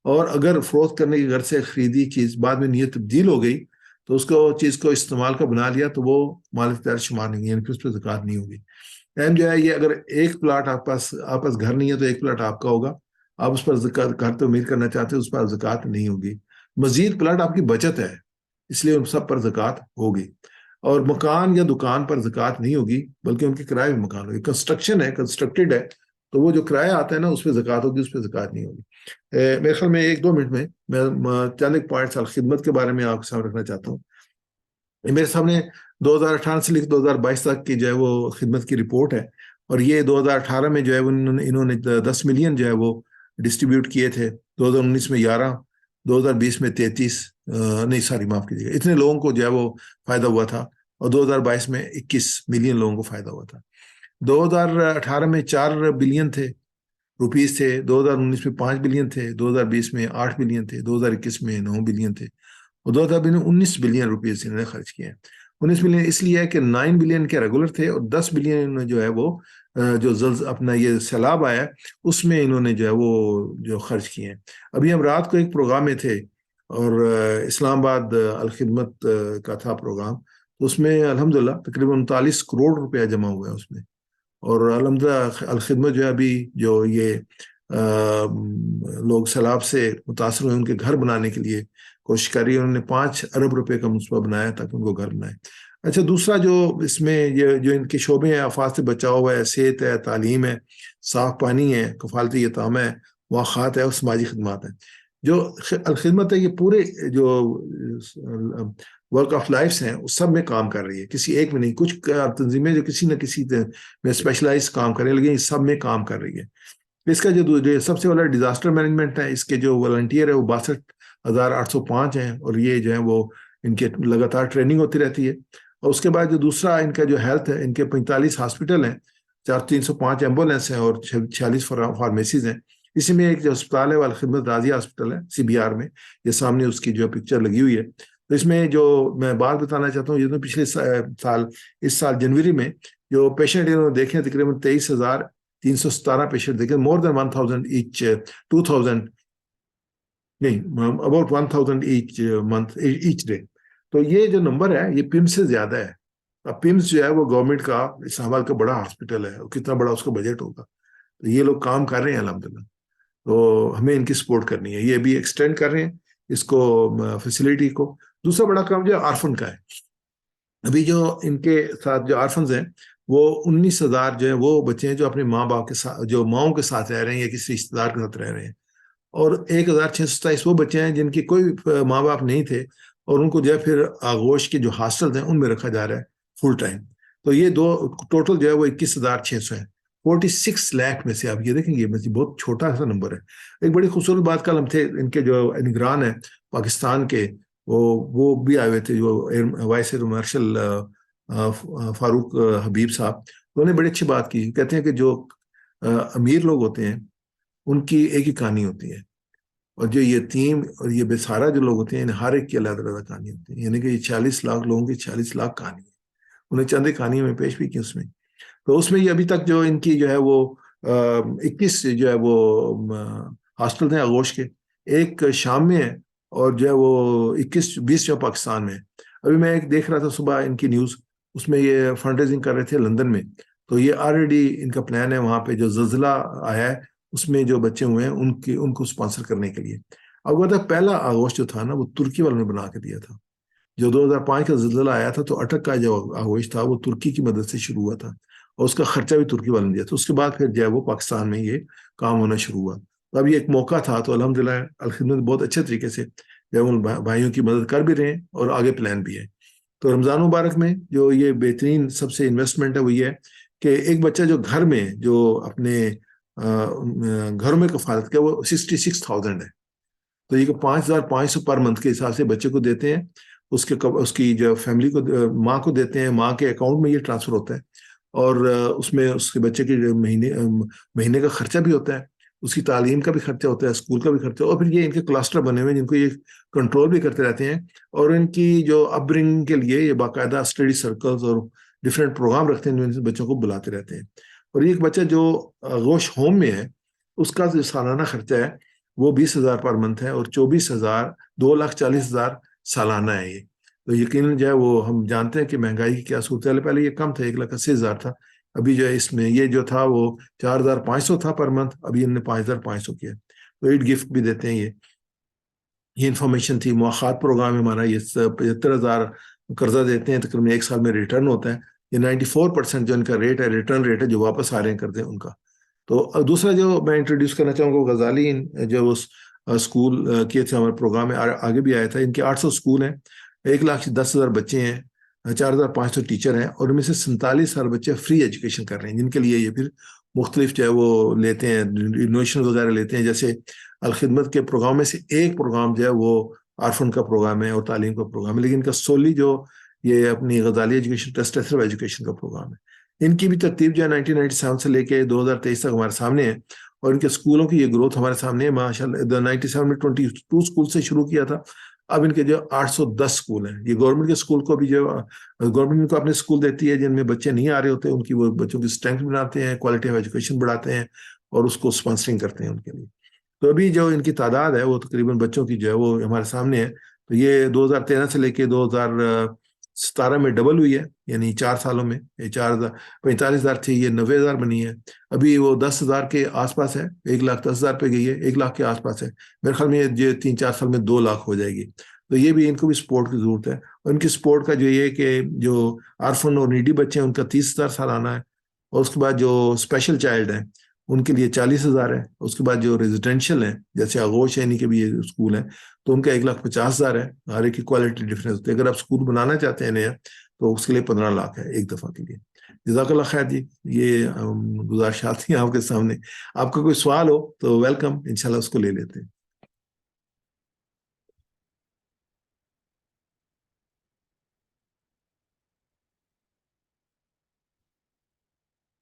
اور اگر فروخت کرنے کی غرض سے خریدی چیز بعد میں نیت تبدیل ہو گئی تو اس کو چیز کو استعمال کا بنا لیا تو وہ مال تجارت شمار نہیں ہے، یعنی کہ اس پہ زکوٰۃ نہیں ہوگی۔ اہم جو ہے یہ، اگر ایک پلاٹ آپ پاس گھر نہیں ہے تو ایک پلاٹ آپ کا ہوگا، آپ اس پر زکوٰۃ گھر تعمیر کرنا چاہتے ہیں اس پر زکوٰۃ نہیں ہوگی۔ مزید پلاٹ آپ کی بچت ہے اس لیے ان سب پر زکوٰۃ ہوگی، اور مکان یا دکان پر زکوٰۃ نہیں ہوگی بلکہ ان کے کرائے میں مکان ہوگی۔ کنسٹرکشن ہے، کنسٹرکٹیڈ ہے تو وہ جو کرایہ آتا ہے نا اس پہ زکوٰۃ ہوگی، اس پہ زکوٰۃ نہیں ہوگی۔ میرے خیال میں 1-2 منٹ میں چند ایک پوائنٹس الخدمت کے بارے میں آپ کے سامنے رکھنا چاہتا ہوں۔ میرے سامنے 2018 سے لے کے 2022 تک کی جو ہے وہ خدمت کی رپورٹ ہے، اور یہ 2018 میں جو ہے انہوں نے 10 ملین جو ہے وہ ڈسٹریبیوٹ کیے تھے، 2019 میں 11، 2020 میں 33، نہیں ساری معاف کیجیے گا، اتنے لوگوں کو جو ہے وہ فائدہ ہوا تھا، اور 2022 میں 21 ملین لوگوں کو فائدہ ہوا تھا۔ 2018 میں 4 بلین تھے روپیز تھے، 2019 میں 5 بلین تھے، 2020 میں 8 بلین تھے، 2021 میں 9 بلین تھے، اور 2020 میں 19 بلین روپیز انہوں نے خرچ کیے ہیں۔ 19 بلین اس لیے ہے کہ 9 بلین کے ریگولر تھے اور 10 بلین جو ہے وہ جو اپنا یہ سیلاب آیا اس میں انہوں نے جو ہے وہ جو خرچ کیے ہیں۔ ابھی ہم رات کو ایک پروگرام میں تھے اور اسلام آباد الخدمت کا تھا پروگرام، تو اس میں الحمدللہ تقریباً 39 کروڑ روپیہ جمع ہوا ہے اس میں، اور الحمدللہ الخدمت جو ہے ابھی جو یہ لوگ سیلاب سے متاثر ہوئے ان کے گھر بنانے کے لیے کوشش کر رہی ہے، انہوں نے 5 ارب روپے کا منصوبہ بنایا تاکہ ان کو گھر بنائے۔ اچھا، دوسرا جو اس میں یہ جو ان کے شعبے ہیں، آفات سے بچاؤ ہے، صحت ہے، تعلیم ہے، صاف پانی ہے، کفالت یتامہ ہے، مواخات ہے اور سماجی خدمات ہیں۔ جو الخدمت ہے یہ پورے جو ورک آف لائفس ہیں اس سب میں کام کر رہی ہے، کسی ایک میں نہیں۔ کچھ تنظیمیں جو کسی نہ کسی میں اسپیشلائز کام کر رہی ہیں لیکن اس سب میں کام کر رہی ہے۔ اس کا جو سب سے بڑا ڈیزاسٹر مینجمنٹ ہے، اس کے جو والنٹیئر ہے وہ 62,805 ہیں، اور یہ جو ہے وہ ان کے لگاتار ٹریننگ ہوتی رہتی ہے۔ اور اس کے بعد جو دوسرا ان کا جو ہیلتھ ہے، ان کے 45 ہاسپٹل ہیں، 305 ایمبولینس ہیں اور 46 فارمیسیز ہیں۔ اسی میں ایک جو اسپتال ہے وہ الخدمت راضیہ ہاسپٹل ہے CBR میں، یہ سامنے اس کی جو پکچر لگی ہوئی ہے۔ تو اس میں جو میں بات بتانا چاہتا ہوں، یہ تو پچھلے سال اس سال جنوری میں جو پیشنٹ انہوں نے دیکھے تقریباً 23,317 پیشنٹ دیکھے، مور دین 1,000 ایچ 2,000 نہیں about 1,000 each month each day. تو یہ جو نمبر ہے یہ پمس سے زیادہ ہے۔ اب پمس جو ہے وہ گورنمنٹ کا اسلام آباد کا بڑا ہاسپٹل ہے، کتنا بڑا اس کا بجٹ ہوگا، تو یہ لوگ کام کر رہے ہیں الحمدللہ، تو ہمیں ان کی سپورٹ کرنی ہے۔ یہ بھی ایکسٹینڈ کر رہے ہیں اس کو فیسلٹی کو۔ دوسرا بڑا کام جو آرفن کا ہے، ابھی جو ان کے ساتھ جو آرفنز ہیں وہ 19,000 جو ہیں وہ بچے ہیں جو اپنے ماں باپ کے ساتھ، جو ماؤں کے ساتھ رہ رہے ہیں یا کسی رشتے دار کے ساتھ رہ رہے ہیں، اور 1,627 وہ بچے ہیں جن کے کوئی ماں باپ نہیں تھے، اور ان کو جو ہے پھر آغوش کے جو ہاسٹل ہیں ان میں رکھا جا رہا ہے فل ٹائم۔ تو یہ ٹوٹل جو ہے وہ 21,600 ہے، 46 لاکھ میں سے۔ آپ یہ دیکھیں گے بہت چھوٹا سا نمبر ہے۔ ایک بڑی خوبصورت بات کل ہم تھے، ان کے جو نگران ہیں پاکستان کے، وہ بھی آئے ہوئے تھے، جو وائس ایئر مارشل فاروق حبیب صاحب، انہوں نے بڑی اچھی بات کی، کہتے ہیں کہ جو امیر لوگ ہوتے ہیں ان کی ایک ہی کہانی ہوتی ہے، اور جو یتیم اور یہ بے سہارا جو لوگ ہوتے ہیں ہر ایک کی علیحدہ علیحدہ کہانی ہوتی ہے، یعنی کہ یہ 40 لاکھ لوگوں کی 40 لاکھ کہانی ہے۔ انہیں چند ایک کہانیاں میں پیش بھی کی اس میں، تو اس میں یہ ابھی تک جو ان کی جو ہے وہ 21 جو ہے وہ ہاسٹل ہیں آغوش کے، ایک شام میں ہے اور جو ہے وہ 21-20 جو پاکستان میں ہے۔ ابھی میں ایک دیکھ رہا تھا صبح ان کی نیوز، اس میں یہ فنڈ ریزنگ کر رہے تھے لندن میں، تو یہ آلریڈی ان کا پلان ہے وہاں پہ جو زلزلہ آیا ہے اس میں جو بچے ہوئے ہیں ان کو سپانسر کرنے کے لیے۔ اب وہ پہلا آغوش جو تھا نا وہ ترکی والوں نے بنا کے دیا تھا۔ جو 2005 کا زلزلہ آیا تھا تو اٹک کا جو آغوش تھا وہ ترکی کی مدد سے شروع ہوا تھا، اور اس کا خرچہ بھی ترکی والوں نے دیا تھا۔ اس کے بعد پھر جو ہے وہ پاکستان میں یہ کام ہونا شروع ہوا۔ اب یہ ایک موقع تھا تو الحمدللہ الخدمت بہت اچھے طریقے سے جب ان بھائیوں کی مدد کر بھی رہے ہیں اور آگے پلان بھی ہے. تو رمضان مبارک میں جو یہ بہترین سب سے انویسٹمنٹ ہے وہ یہ ہے کہ ایک بچہ جو گھر میں جو اپنے گھر میں کفالت کیا وہ 66,000 ہے. تو یہ کہ 5,500 پر منتھ کے حساب سے بچے کو دیتے ہیں. اس کی جو فیملی کو ماں کو دیتے ہیں, ماں کے اکاؤنٹ میں یہ ٹرانسفر ہوتا ہے, اور اس میں اس کے بچے کے مہینے کا خرچہ بھی ہوتا ہے, اس کی تعلیم کا بھی خرچہ ہوتا ہے, اسکول کا بھی خرچہ, اور پھر یہ ان کے کلسٹر بنے ہوئے ہیں جن کو یہ کنٹرول بھی کرتے رہتے ہیں, اور ان کی جو اپ برنگنگ کے لیے یہ باقاعدہ اسٹڈی سرکلز اور ڈفرینٹ پروگرام رکھتے ہیں جو بچوں کو بلاتے رہتے ہیں. اور یہ ایک بچہ جو غوش ہوم میں ہے اس کا جو سالانہ خرچہ ہے وہ 20,000 پر منتھ ہے, اور 24,000 2,40,000 سالانہ ہے یہ. تو یقیناً جو ہے وہ ہم جانتے ہیں کہ مہنگائی کی کیا صورت ہے. پہلے یہ کم تھا, 1,80,000 تھا, ابھی جو ہے اس میں یہ جو تھا وہ 4,500 تھا پر منتھ, ابھی ان نے 5,500 کیا. تو ایڈ گفٹ بھی دیتے ہیں. یہ انفارمیشن تھی. مواخات پروگرام ہے ہمارا, یہ 75,000 قرضہ دیتے ہیں, تقریباً 1 سال میں ریٹرن ہوتا ہے. یہ 94% جو ان کا ریٹ ہے, ریٹرن ریٹ ہے, جو واپس آ رہے ہیں کرتے ہیں ان کا. تو دوسرا جو میں انٹروڈیوس کرنا چاہوں گا, غزالی جو اس اسکول کیے تھے ہمارے پروگرام میں آگے بھی آیا تھا. ان کے 800 اسکول ہیں, 1,10,000 بچے ہیں, 4,500 ٹیچر ہیں, اور ان میں سے 47,000 بچے فری ایجوکیشن کر رہے ہیں, جن کے لیے یہ پھر مختلف جو ہے وہ لیتے ہیں, ڈونیشن وغیرہ لیتے ہیں. جیسے الخدمت کے پروگرام میں سے ایک پروگرام جو ہے وہ عارفن کا پروگرام ہے اور تعلیم کا پروگرام ہے, لیکن ان کا سولی جو یہ اپنی غزالی ایجوکیشن ٹرسٹ ہے صرف ایجوکیشن کا پروگرام ہے. ان کی بھی ترتیب جو ہے 1997 سے لے کے 2023 تک ہمارے سامنے ہے, اور ان کے اسکولوں کی یہ گروتھ ہمارے سامنے ہے. ماشاء اللہ 97 میں 22 اسکول سے شروع کیا تھا, اب ان کے جو 810 اسکول ہیں. یہ گورنمنٹ کے اسکول کو بھی جو گورنمنٹ کو اپنے اسکول دیتی ہے جن میں بچے نہیں آ رہے ہوتے, ان کی وہ بچوں کی اسٹرینتھ بناتے ہیں, کوالٹی آف ایجوکیشن بڑھاتے ہیں, اور اس کو اسپانسرنگ کرتے ہیں ان کے لیے. تو ابھی جو ان کی تعداد ہے وہ تقریباً بچوں کی جو ہے وہ ہمارے سامنے ہے. تو یہ 2013 سے لے کے 2017 میں ڈبل ہوئی ہے, یعنی 4 سالوں میں. یہ 45,000 تھی, یہ 90,000 بنی ہے. ابھی وہ 10,000 کے آس پاس ہے, 1,10,000 پہ گئی ہے, 1,00,000 کے آس پاس ہے. میرے خیال میں یہ 3-4 سال میں 2,00,000 ہو جائے گی. تو یہ بھی ان کو بھی سپورٹ کی ضرورت ہے. اور ان کی سپورٹ کا جو یہ کہ جو آرفن اور نیڈی بچے ہیں ان کا 30,000 سالانہ ہے, اور اس کے بعد جو اسپیشل چائلڈ ہیں ان کے لیے 40,000 ہے. اس کے بعد جو ریزیڈینشیل ہیں جیسے آغوش ہے کے بھی یہ اسکول ہیں تو ان کا 1,50,000 ہے. ہر ایک کی کوالٹی ڈفرینس ہوتی ہے. اگر آپ اسکول بنانا چاہتے ہیں نیا تو اس کے لیے 15,00,000 ہے ایک دفعہ کے لیے. جزاک اللہ خیر جی, یہ گزارشات تھیں آپ کے سامنے. آپ کا کوئی سوال ہو تو ویلکم, انشاءاللہ اس کو لے لیتے ہیں.